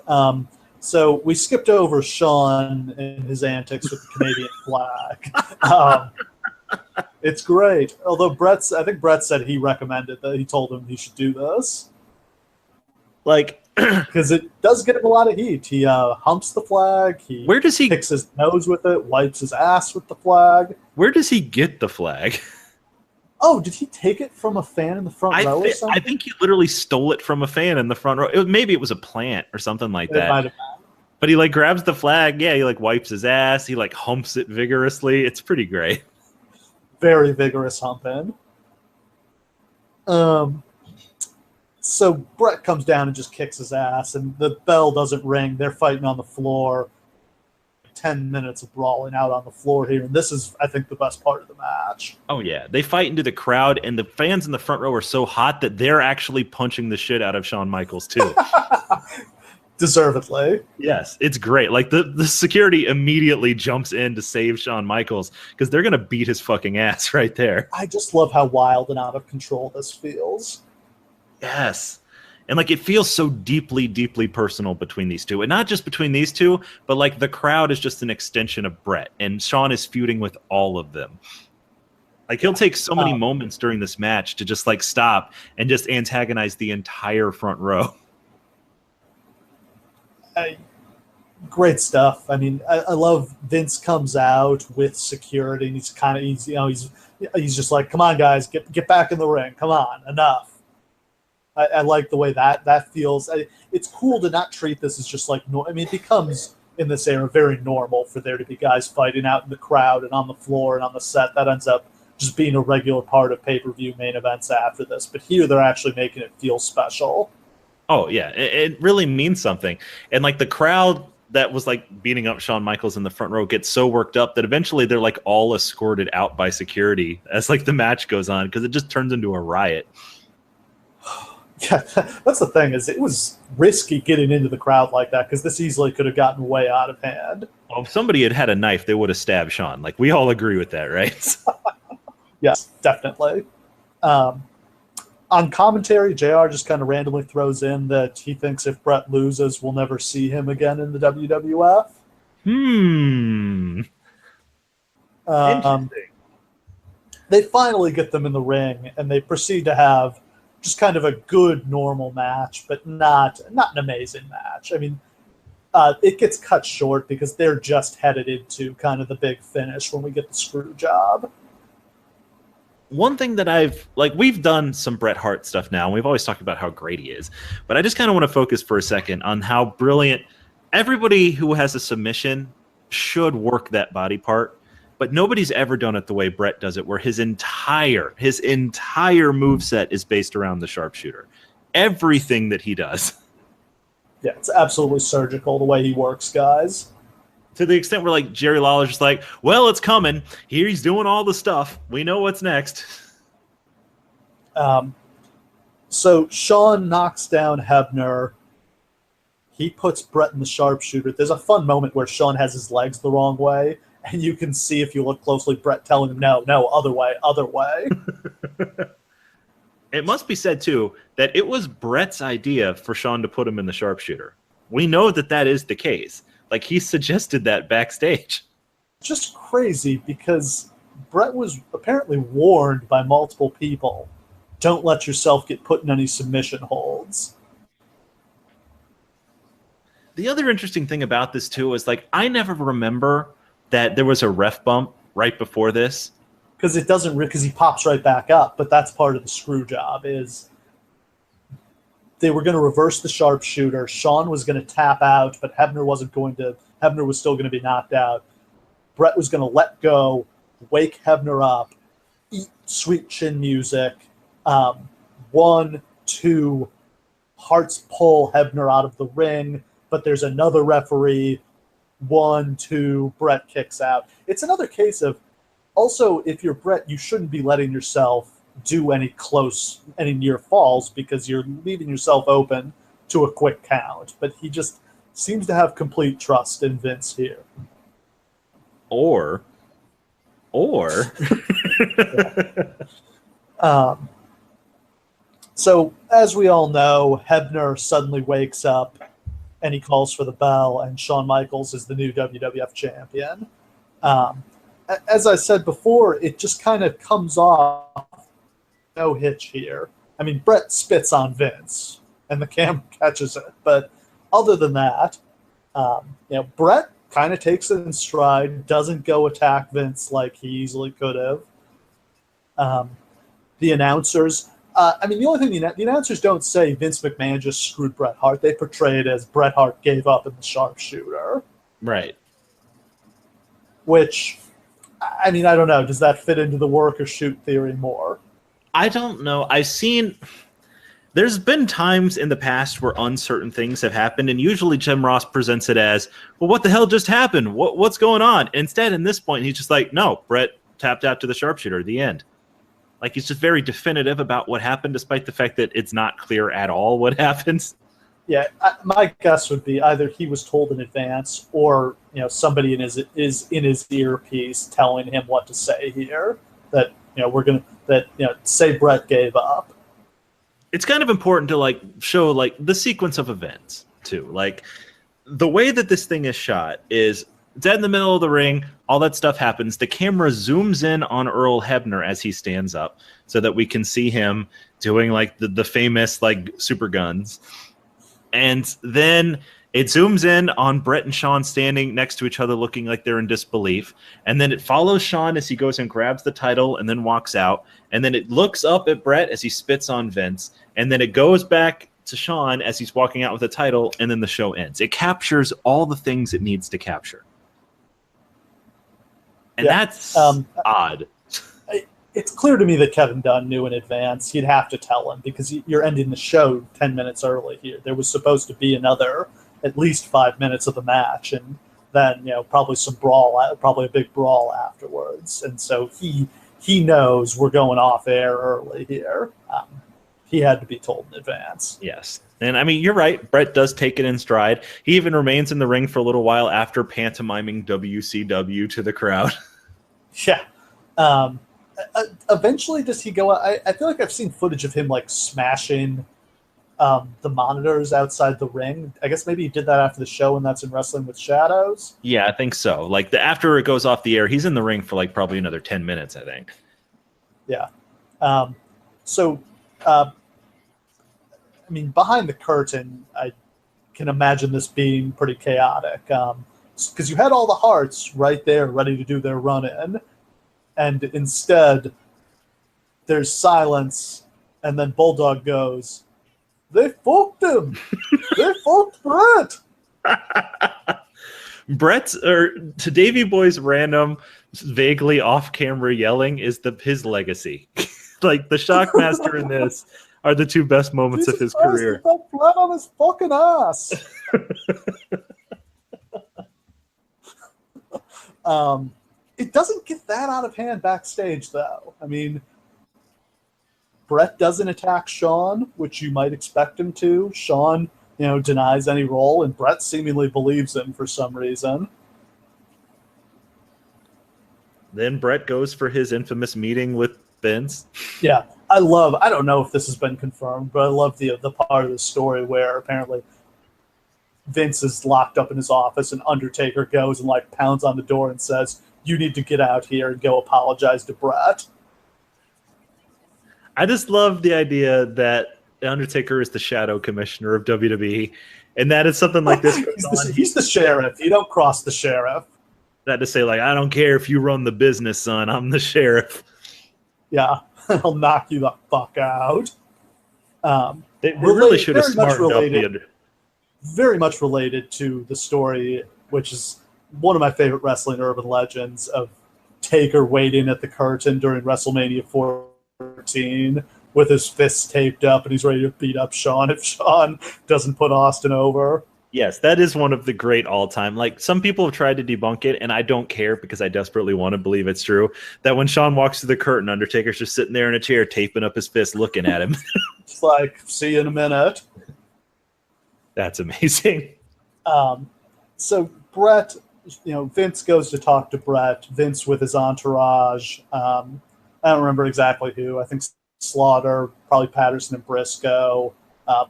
So we skipped over Shawn and his antics with the Canadian flag. It's great. Although I think Brett said he recommended that. He told him he should do this. Like, because it does get him a lot of heat. He humps the flag. Where does he picks his nose with it? Wipes his ass with the flag. Where does he get the flag? Oh, did he take it from a fan in the front row or something? I think he literally stole it from a fan in the front row. Maybe it was a plant or something like that. Might have been. But he like grabs the flag. Yeah, he like wipes his ass. He like humps it vigorously. It's pretty great. Very vigorous humping. So Brett comes down and just kicks his ass, and the bell doesn't ring. They're fighting on the floor. 10 minutes of brawling out on the floor here, and this is, I think, the best part of the match. Oh, yeah. They fight into the crowd, and the fans in the front row are so hot that they're actually punching the shit out of Shawn Michaels, too. Deservedly. Yes, it's great. Like, the security immediately jumps in to save Shawn Michaels because they're going to beat his fucking ass right there. I just love how wild and out of control this feels. Yes. And like it feels so deeply, deeply personal between these two. And not just between these two, but like the crowd is just an extension of Brett. And Shawn is feuding with all of them. Like he'll take so many moments during this match to just like stop and just antagonize the entire front row. Great stuff. I mean, I love Vince comes out with security, and he's just like, come on, guys, get back in the ring. Come on, enough. I like the way that feels. It's cool to not treat this as just like, I mean, it becomes in this era very normal for there to be guys fighting out in the crowd and on the floor and on the set. That ends up just being a regular part of pay-per-view main events after this. But here they're actually making it feel special. Oh, yeah. It really means something. And like the crowd that was like beating up Shawn Michaels in the front row gets so worked up that eventually they're like all escorted out by security as like the match goes on, because it just turns into a riot. Yeah, that's the thing, is it was risky getting into the crowd like that, because this easily could have gotten way out of hand. Well, if somebody had had a knife, they would have stabbed Shawn. Like, we all agree with that, right? Yes, definitely. On commentary, JR just kind of randomly throws in that he thinks if Brett loses, we'll never see him again in the WWF. Interesting. They finally get them in the ring, and they proceed to have just kind of a good, normal match, but not an amazing match. I mean, it gets cut short because they're just headed into kind of the big finish when we get the screw job. One thing that we've done some Bret Hart stuff now, and we've always talked about how great he is, but I just kind of want to focus for a second on how brilliant everybody who has a submission should work that body part, but nobody's ever done it the way Bret does it, where his entire moveset is based around the sharpshooter. Everything that he does. Yeah, it's absolutely surgical the way he works, guys. To the extent where like Jerry Lawler's just like, well, it's coming. Here he's doing all the stuff. We know what's next. So Shawn knocks down Hebner. He puts Bret in the sharpshooter. There's a fun moment where Shawn has his legs the wrong way, and you can see, if you look closely, Bret telling him, no, other way. It must be said, too, that it was Bret's idea for Shawn to put him in the sharpshooter. We know that is the case. Like, he suggested that backstage. Just crazy, because Bret was apparently warned by multiple people, don't let yourself get put in any submission holds. The other interesting thing about this, too, is, like, I never remember that there was a ref bump right before this. Because he pops right back up, but that's part of the screw job, is they were going to reverse the sharpshooter. Shawn was going to tap out, but Hebner was still going to be knocked out. Bret was going to let go, wake Hebner up, eat sweet chin music. 1, 2, Hearts pull Hebner out of the ring, but there's another referee. 1, 2, Bret kicks out. It's another case of, also, if you're Bret, you shouldn't be letting yourself do any near falls, because you're leaving yourself open to a quick count. But he just seems to have complete trust in Vince here. Or so, as we all know, Hebner suddenly wakes up and he calls for the bell, and Shawn Michaels is the new WWF champion. As I said before, it just kind of comes off no hitch here. I mean, Bret spits on Vince, and the camera catches it. But other than that, Bret kind of takes it in stride, doesn't go attack Vince like he easily could have. The announcers, the only thing the announcers don't say Vince McMahon just screwed Bret Hart. They portray it as Bret Hart gave up in the sharpshooter. Right. Which, I don't know. Does that fit into the work or shoot theory more? I don't know. There's been times in the past where uncertain things have happened, and usually Jim Ross presents it as, well, what the hell just happened? What's going on? Instead, in this point, he's just like, no, Bret tapped out to the sharpshooter, the end. Like, he's just very definitive about what happened, despite the fact that it's not clear at all what happens. Yeah, my guess would be either he was told in advance, or somebody is in his earpiece telling him what to say here. That say Bret gave up. It's kind of important to show the sequence of events too. Like, the way that this thing is shot is dead in the middle of the ring. All that stuff happens. The camera zooms in on Earl Hebner as he stands up, so that we can see him doing the famous super guns. And then It zooms in on Brett and Sean standing next to each other looking like they're in disbelief. And then it follows Sean as he goes and grabs the title and then walks out. And then it looks up at Brett as he spits on Vince. And then it goes back to Sean as he's walking out with the title. And then the show ends. It captures all the things it needs to capture. And that's odd. It's clear to me that Kevin Dunn knew in advance. He'd have to tell him because you're ending the show 10 minutes early here. There was supposed to be another at least 5 minutes of the match, and then probably some brawl, probably a big brawl afterwards. And so he knows we're going off air early here. He had to be told in advance. Yes. And I mean, you're right. Brett does take it in stride. He even remains in the ring for a little while after pantomiming WCW to the crowd. Yeah. Eventually, does he go? I feel like I've seen footage of him like smashing the monitors outside the ring. I guess maybe he did that after the show, and that's in Wrestling with Shadows. Yeah, I think so. Like after it goes off the air, he's in the ring for like probably another 10 minutes, I think. Yeah. I mean, behind the curtain, I can imagine this being pretty chaotic because you had all the Hearts right there ready to do their run-in. And instead, there's silence, and then Bulldog goes, "They fucked him! They fucked Brett!" To Davey Boy's random, vaguely off-camera yelling is his legacy. Like, the Shockmaster in this are the two best moments of his career. He fell flat on his fucking ass! It doesn't get that out of hand backstage, though. I mean, Brett doesn't attack Sean, which you might expect him to. Sean, denies any role, and Brett seemingly believes him for some reason. Then Brett goes for his infamous meeting with Vince. Yeah, I don't know if this has been confirmed, but I love the part of the story where apparently Vince is locked up in his office, and Undertaker goes and like pounds on the door and says, "You need to get out here and go apologize to Brett." I just love the idea that Undertaker is the shadow commissioner of WWE, and that is something like this goes on. He's the sheriff. You don't cross the sheriff. That to say, like, I don't care if you run the business, son. I'm the sheriff. Yeah, I'll knock you the fuck out. They really should have smartened up the under. Very much related to the story, which is one of my favorite wrestling urban legends of Taker waiting at the curtain during WrestleMania 14 with his fists taped up, and he's ready to beat up Sean if Sean doesn't put Austin over. Yes, that is one of the great all-time. Like, some people have tried to debunk it, and I don't care because I desperately want to believe it's true, that when Sean walks through the curtain, Undertaker's just sitting there in a chair, taping up his fist, looking at him. It's like, see you in a minute. That's amazing. So Brett, Vince goes to talk to Brett. Vince with his entourage. I don't remember exactly who. I think Slaughter, probably Patterson and Briscoe,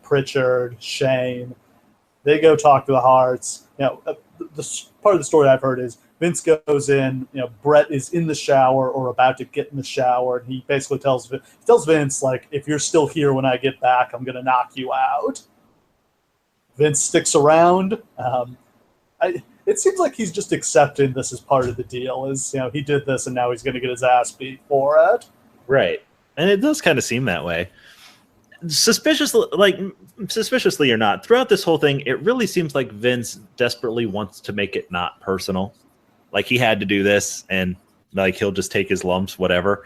Pritchard, Shane. They go talk to the Hearts. The part of the story I've heard is Vince goes in. Brett is in the shower or about to get in the shower, and he basically tells Vince, like, if you're still here when I get back, I'm going to knock you out. Vince sticks around. It seems like he's just accepting this as part of the deal. He did this, and now he's going to get his ass beat for it. Right, and it does kind of seem that way. Suspiciously or not, throughout this whole thing, it really seems like Vince desperately wants to make it not personal. Like, he had to do this, and like he'll just take his lumps, whatever.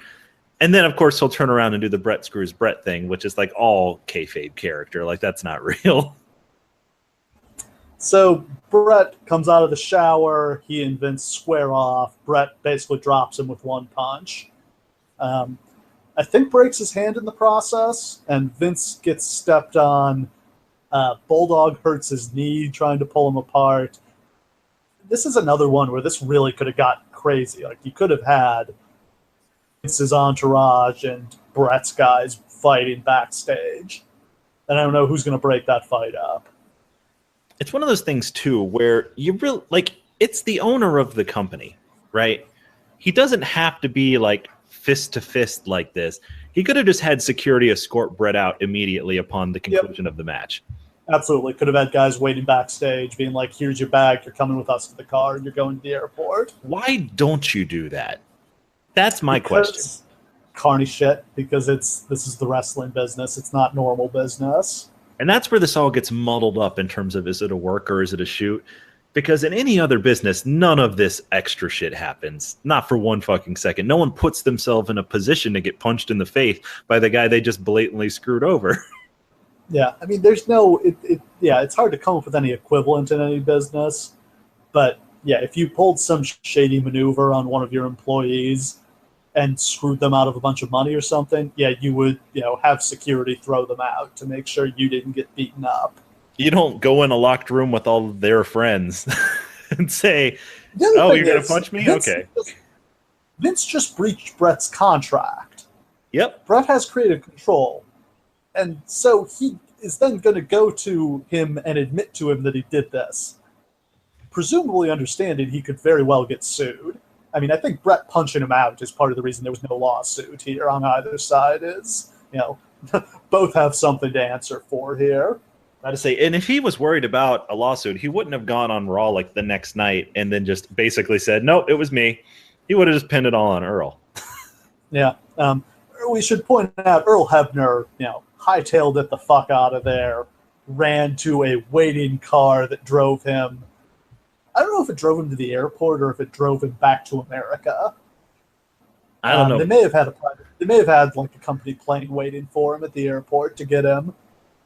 And then, of course, he'll turn around and do the Brett screws Brett thing, which is like all kayfabe character. Like, that's not real. So Brett comes out of the shower. He and Vince square off. Brett basically drops him with one punch. I think breaks his hand in the process, and Vince gets stepped on. Bulldog hurts his knee trying to pull him apart. This is another one where this really could have gotten crazy. Like, you could have had Vince's entourage and Brett's guys fighting backstage. And I don't know who's going to break that fight up. It's one of those things, too, where you really, like, it's the owner of the company, right? He doesn't have to be, like, fist to fist like this. He could have just had security escort Brett out immediately upon the conclusion of the match. Absolutely. Could have had guys waiting backstage being like, here's your bag, you're coming with us to the car, and you're going to the airport. Why don't you do that? That's my Because question. Carney shit, because this is the wrestling business. It's not normal business. And that's where this all gets muddled up in terms of, is it a work or is it a shoot? Because in any other business, none of this extra shit happens. Not for one fucking second. No one puts themselves in a position to get punched in the face by the guy they just blatantly screwed over. Yeah, I mean, there's no, it's hard to come up with any equivalent in any business. But yeah, if you pulled some shady maneuver on one of your employees and screwed them out of a bunch of money or something, yeah, you would, have security throw them out to make sure you didn't get beaten up. You don't go in a locked room with all of their friends and say, oh, you're going to punch me? Okay. Vince just breached Brett's contract. Yep. Brett has creative control. And so he is then going to go to him and admit to him that he did this. Presumably understanding he could very well get sued. I mean, I think Brett punching him out is part of the reason there was no lawsuit here on either side is, both have something to answer for here. I to say, and if he was worried about a lawsuit, he wouldn't have gone on Raw like the next night and then just basically said, no, it was me. He would have just pinned it all on Earl. Yeah. We should point out Earl Hebner, hightailed it the fuck out of there, ran to a waiting car that drove him. I don't know if it drove him to the airport or if it drove him back to America. I don't know. They may have had like a company plane waiting for him at the airport to get him.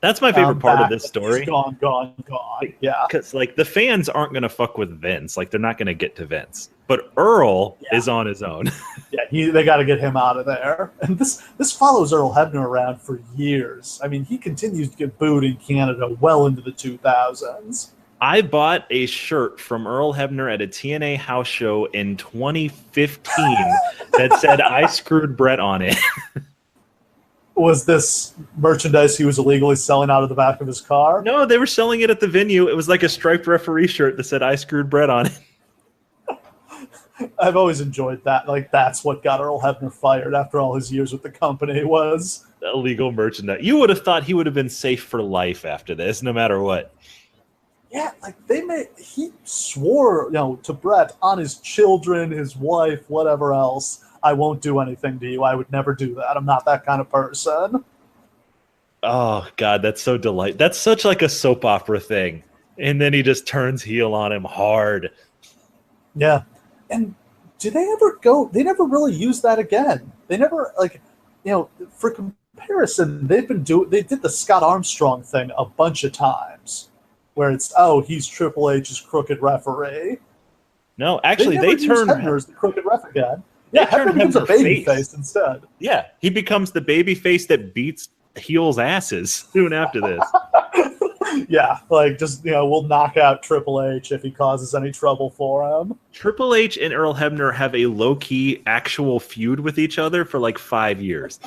That's my favorite part of this story. He's gone. Yeah. Because, like, the fans aren't going to fuck with Vince. Like, they're not going to get to Vince. But Earl is on his own. Yeah, they got to get him out of there. And this follows Earl Hebner around for years. I mean, he continues to get booed in Canada well into the 2000s. I bought a shirt from Earl Hebner at a TNA house show in 2015 that said, I screwed Brett on it. Was this merchandise he was illegally selling out of the back of his car? No, they were selling it at the venue. It was like a striped referee shirt that said, I screwed Brett on it. I've always enjoyed that. Like, that's what got Earl Hebner fired after all his years with the company was illegal merchandise. You would have thought he would have been safe for life after this, no matter what. Yeah, like he swore, to Brett on his children, his wife, whatever else. I won't do anything to you. I would never do that. I'm not that kind of person. Oh, God, that's so delightful. That's such like a soap opera thing. And then he just turns heel on him hard. Yeah. And do they ever go? They never really use that again. They never, for comparison, they did the Scott Armstrong thing a bunch of times where it's, he's Triple H's crooked referee. No, actually, they turned Hebner as the crooked ref again. Yeah, Hebner becomes a baby face instead. Yeah, he becomes the baby face that beats heels' asses soon after this. Yeah, we'll knock out Triple H if he causes any trouble for him. Triple H and Earl Hebner have a low-key actual feud with each other for like 5 years.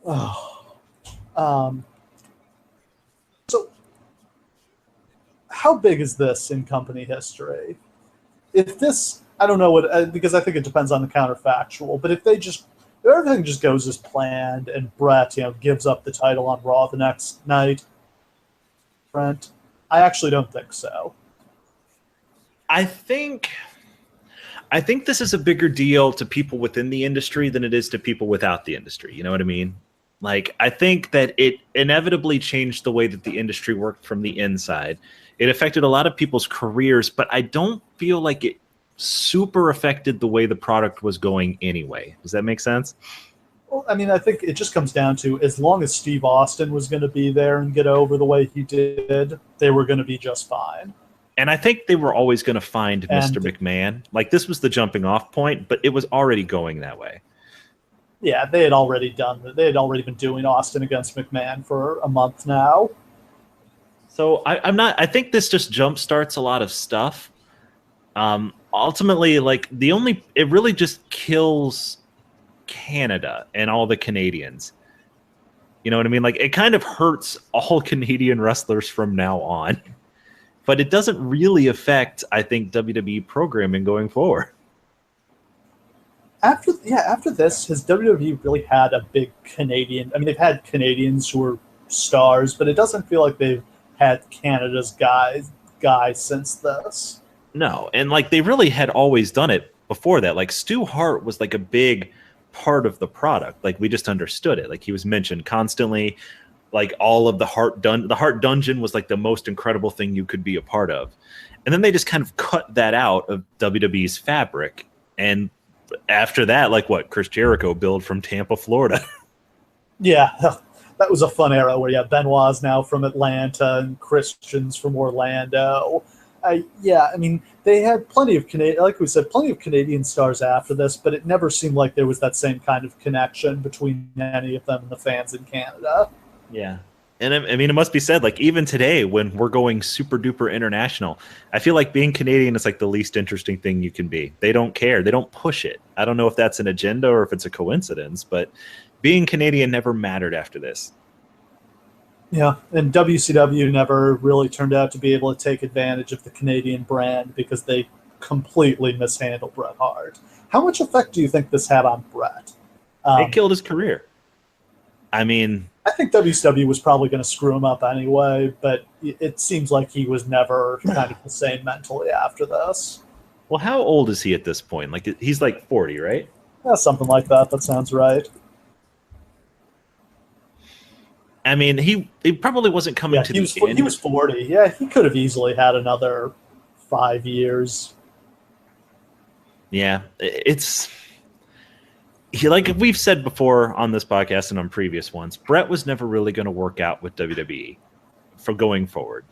So, how big is this in company history? If this, I don't know what, because I think it depends on the counterfactual, but if everything just goes as planned and Brett, gives up the title on Raw the next night, Brent, I actually don't think so. I think this is a bigger deal to people within the industry than it is to people without the industry. You know what I mean? Like, I think that it inevitably changed the way that the industry worked from the inside. It affected a lot of people's careers, but I don't feel like it super affected the way the product was going anyway. Does that make sense? Well, I mean, I think it just comes down to, as long as Steve Austin was going to be there and get over the way he did, they were going to be just fine. And I think they were always going to find Mr. McMahon. Like, this was the jumping off point, but it was already going that way. Yeah, they had already been doing Austin against McMahon for a month now. So I think this just jump starts a lot of stuff. Ultimately, it really just kills Canada and all the Canadians. You know what I mean? Like, it kind of hurts all Canadian wrestlers from now on, but it doesn't really affect, I think, WWE programming going forward. After this, has WWE really had a big Canadian? I mean, they've had Canadians who were stars, but it doesn't feel like they've had Canada's guy since this. No, and like they really had always done it before that. Like Stu Hart was like a big part of the product. Like we just understood it. Like he was mentioned constantly. Like all of the Hart Dungeon was like the most incredible thing you could be a part of. And then they just kind of cut that out of WWE's fabric. And after that, like what Chris Jericho billed from Tampa, Florida. Yeah, that was a fun era where Benoit's now from Atlanta and Christian's from Orlando. I mean, they had plenty of like we said, plenty of Canadian stars after this, but it never seemed like there was that same kind of connection between any of them and the fans in Canada. Yeah. And I mean, it must be said, like, even today when we're going super duper international, I feel like being Canadian is like the least interesting thing you can be. They don't care. They don't push it. I don't know if that's an agenda or if it's a coincidence, but being Canadian never mattered after this. Yeah, and WCW never really turned out to be able to take advantage of the Canadian brand because they completely mishandled Bret Hart. How much effect do you think this had on Bret? It killed his career. I mean, I think WCW was probably going to screw him up anyway, but it seems like he was never kind of the same mentally after this. Well, how old is he at this point? Like he's like 40, right? Yeah, something like that. That sounds right. I mean, he probably wasn't coming to he was 40. Yeah, he could have easily had another 5 years. Yeah, like we've said before on this podcast and on previous ones, Bret was never really going to work out with WWE for going forward.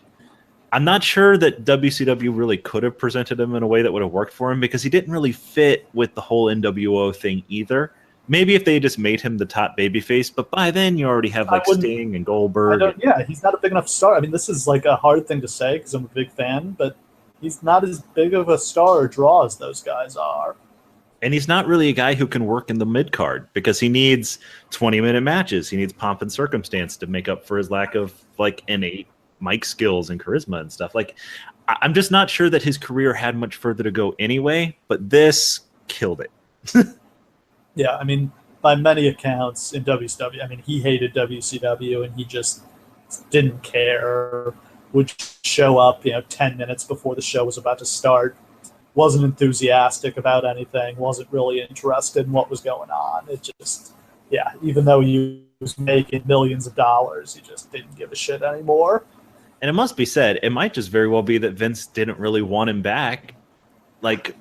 I'm not sure that WCW really could have presented him in a way that would have worked for him because he didn't really fit with the whole NWO thing either. Maybe if they just made him the top babyface, but by then you already have like Sting and Goldberg. Yeah, he's not a big enough star. I mean, this is like a hard thing to say because I'm a big fan, but he's not as big of a star or draw as those guys are. And he's not really a guy who can work in the mid-card because he needs 20-minute matches. He needs pomp and circumstance to make up for his lack of like innate mic skills and charisma and stuff. Like, I'm just not sure that his career had much further to go anyway, but this killed it. Yeah, I mean, by many accounts in WCW, I mean, he hated WCW and he just didn't care, would show up, 10 minutes before the show was about to start, wasn't enthusiastic about anything, wasn't really interested in what was going on. It just, even though he was making millions of dollars, he just didn't give a shit anymore. And it must be said, it might just very well be that Vince didn't really want him back, like,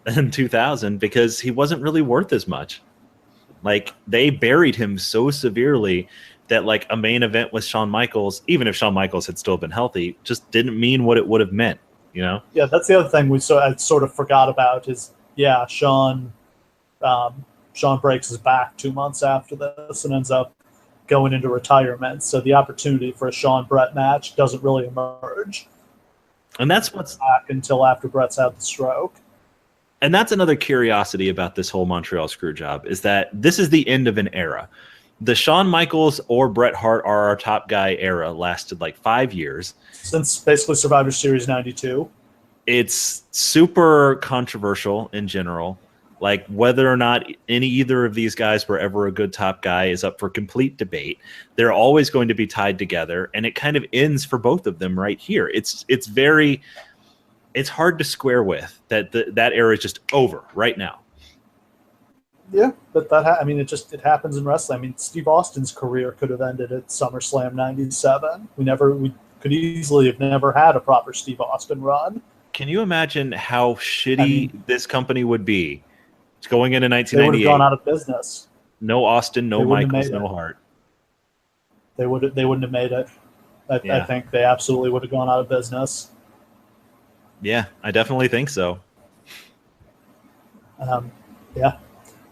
in 2000 because he wasn't really worth as much. Like they buried him so severely that like a main event with Shawn Michaels, even if Shawn Michaels had still been healthy, just didn't mean what it would have meant, Yeah, that's the other thing I sort of forgot about is Shawn breaks his back 2 months after this and ends up going into retirement. So the opportunity for a Shawn Bret match doesn't really emerge. And that's what's back until after Bret's had the stroke. And that's another curiosity about this whole Montreal Screwjob is that this is the end of an era. The Shawn Michaels or Bret Hart are our top guy era lasted like 5 years. Since basically Survivor Series 92. It's super controversial in general. Like whether or not either of these guys were ever a good top guy is up for complete debate. They're always going to be tied together, and it kind of ends for both of them right here. It's hard to square with that era is just over right now. Yeah, but it happens in wrestling. I mean, Steve Austin's career could have ended at SummerSlam 97. We could easily have never had a proper Steve Austin run. Can you imagine how shitty this company would be going into 1998? They would have gone out of business. No Austin, no Michaels, no Hart. They wouldn't have made it. I think they absolutely would have gone out of business. Yeah, I definitely think so.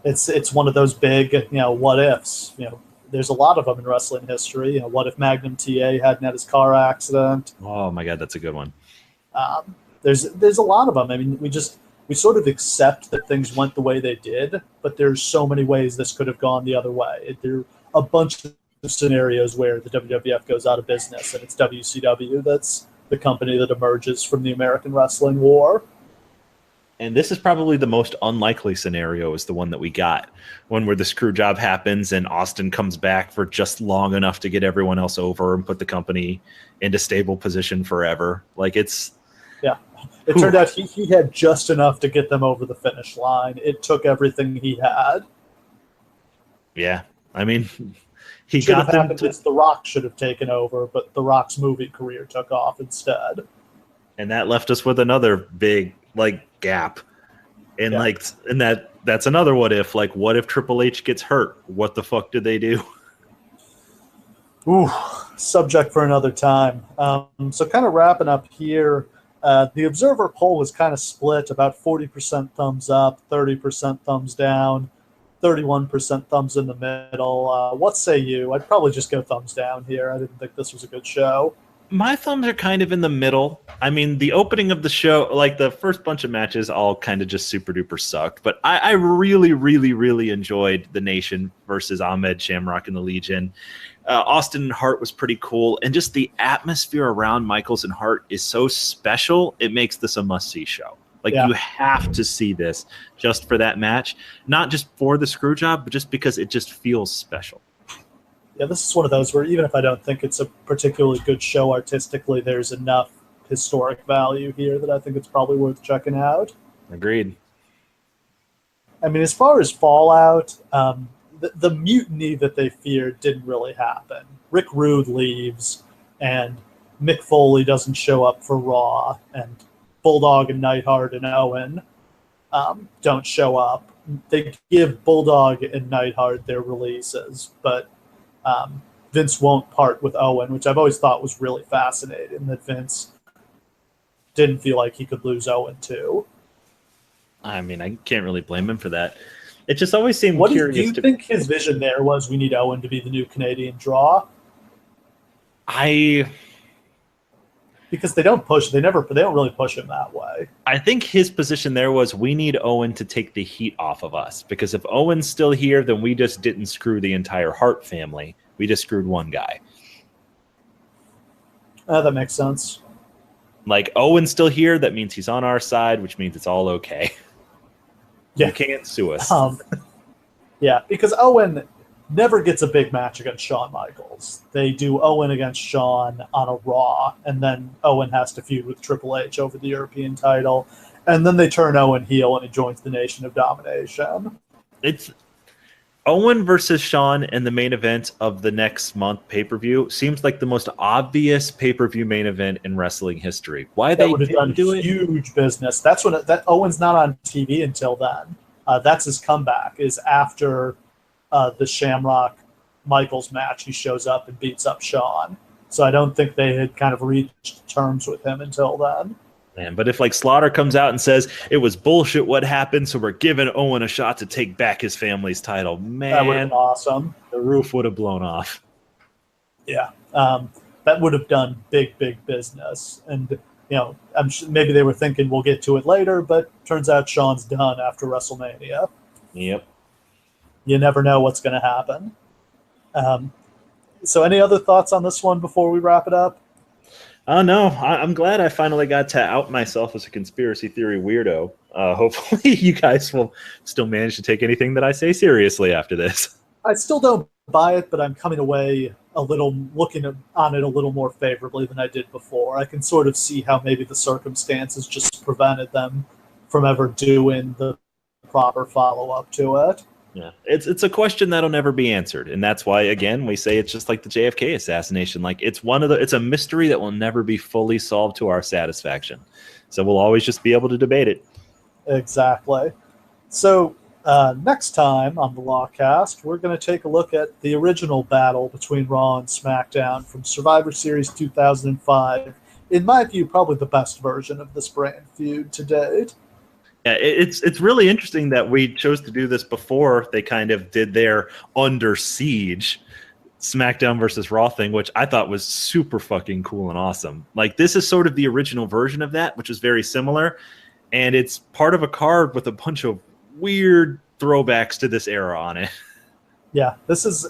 It's one of those big, what ifs. There's a lot of them in wrestling history. What if Magnum TA hadn't had his car accident? Oh my God, that's a good one. There's a lot of them. I mean, we sort of accept that things went the way they did, but there's so many ways this could have gone the other way. There are a bunch of scenarios where the WWF goes out of business, and it's WCW that's the company that emerges from the American Wrestling War. And this is probably the most unlikely scenario is the one that we got, one where the screw job happens and Austin comes back for just long enough to get everyone else over and put the company into stable position forever. Like it turned out he had just enough to get them over the finish line. It took everything he had. Yeah. I mean, he should got have them happened is The Rock should have taken over, but The Rock's movie career took off instead. and that left us with another big gap. And that's another what if Triple H gets hurt? What the fuck did they do? Ooh, subject for another time. So kind of wrapping up here, the Observer poll was kind of split, about 40% thumbs up, 30% thumbs down, 31% thumbs in the middle. What say you? I'd probably just go thumbs down here. I didn't think this was a good show. My thumbs are kind of in the middle. I mean, the opening of the show, the first bunch of matches, all kind of just super duper sucked. But I really, really, really enjoyed the Nation versus Ahmed, Shamrock, and the Legion. Austin and Hart was pretty cool. And just the atmosphere around Michaels and Hart is so special, it makes this a must-see show. You have to see this just for that match. Not just for the screw job, but just because it just feels special. Yeah, this is one of those where even if I don't think it's a particularly good show artistically, there's enough historic value here that I think it's probably worth checking out. Agreed. I mean, as far as fallout, the mutiny that they feared didn't really happen. Rick Rude leaves, and Mick Foley doesn't show up for Raw, and Bulldog and Neidhart and Owen don't show up. They give Bulldog and Neidhart their releases, but Vince won't part with Owen, which I've always thought was really fascinating, that Vince didn't feel like he could lose Owen too. I mean, I can't really blame him for that. It just always seemed curious. Do you think his vision there was we need Owen to be the new Canadian draw? Because they don't really push him that way. I think his position there was we need Owen to take the heat off of us, because if Owen's still here, then we just didn't screw the entire Hart family. We just screwed one guy. That makes sense. Owen's still here, that means he's on our side, which means it's all okay. Yeah. You can't sue us. Yeah, because Owen never gets a big match against Shawn Michaels. They do Owen against Shawn on a Raw, and then Owen has to feud with Triple H over the European title, and then they turn Owen heel and he joins the Nation of Domination. It's Owen versus Shawn in the main event of the next month pay-per-view seems like the most obvious pay-per-view main event in wrestling history. Why that they would have done huge business. That's when that Owen's not on TV until then. That's his comeback, is after the Shamrock Michaels match. He shows up and beats up Shawn. So I don't think they had kind of reached terms with him until then. Man, but if Slaughter comes out and says it was bullshit what happened, so we're giving Owen a shot to take back his family's title, man, that would have been awesome. The roof would have blown off. Yeah, that would have done big business. And I'm sure maybe they were thinking we'll get to it later, but turns out Shawn's done after WrestleMania. Yep. You never know what's going to happen. So any other thoughts on this one before we wrap it up? No, I'm glad I finally got to out myself as a conspiracy theory weirdo. Hopefully you guys will still manage to take anything that I say seriously after this. I still don't buy it, but I'm coming away looking on it a little more favorably than I did before. I can sort of see how maybe the circumstances just prevented them from ever doing the proper follow-up to it. Yeah, it's a question that'll never be answered, and that's why, again, we say it's just like the JFK assassination. It's a mystery that will never be fully solved to our satisfaction. So we'll always just be able to debate it. Exactly. So next time on the Lawcast, we're going to take a look at the original battle between Raw and SmackDown from Survivor Series 2005. In my view, probably the best version of this brand feud to date. Yeah, it's really interesting that we chose to do this before they kind of did their Under Siege SmackDown versus Raw thing, which I thought was super fucking cool and awesome. This is sort of the original version of that, which is very similar, and it's part of a card with a bunch of weird throwbacks to this era on it. Yeah,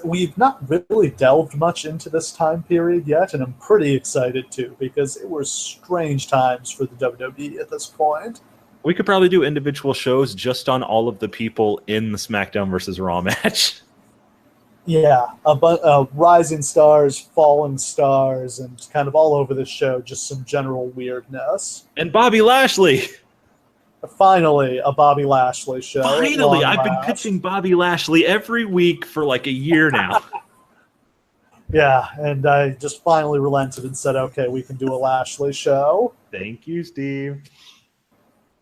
we've not really delved much into this time period yet, and I'm pretty excited too, because it were strange times for the WWE at this point. We could probably do individual shows just on all of the people in the SmackDown versus Raw match. Yeah, rising stars, falling stars, and kind of all over the show, just some general weirdness. And Bobby Lashley. Finally, a Bobby Lashley show. Finally, I've been pitching Bobby Lashley every week for like a year now. Yeah, and I just finally relented and said, okay, we can do a Lashley show. Thank you, Steve.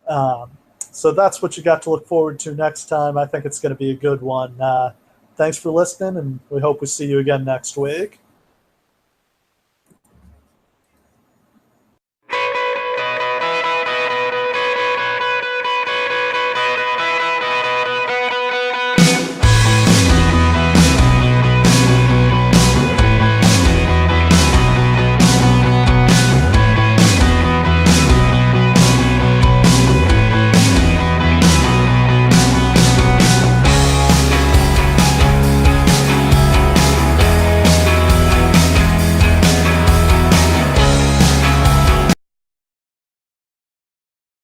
So that's what you got to look forward to next time. I think it's going to be a good one. Thanks for listening, and we hope we see you again next week.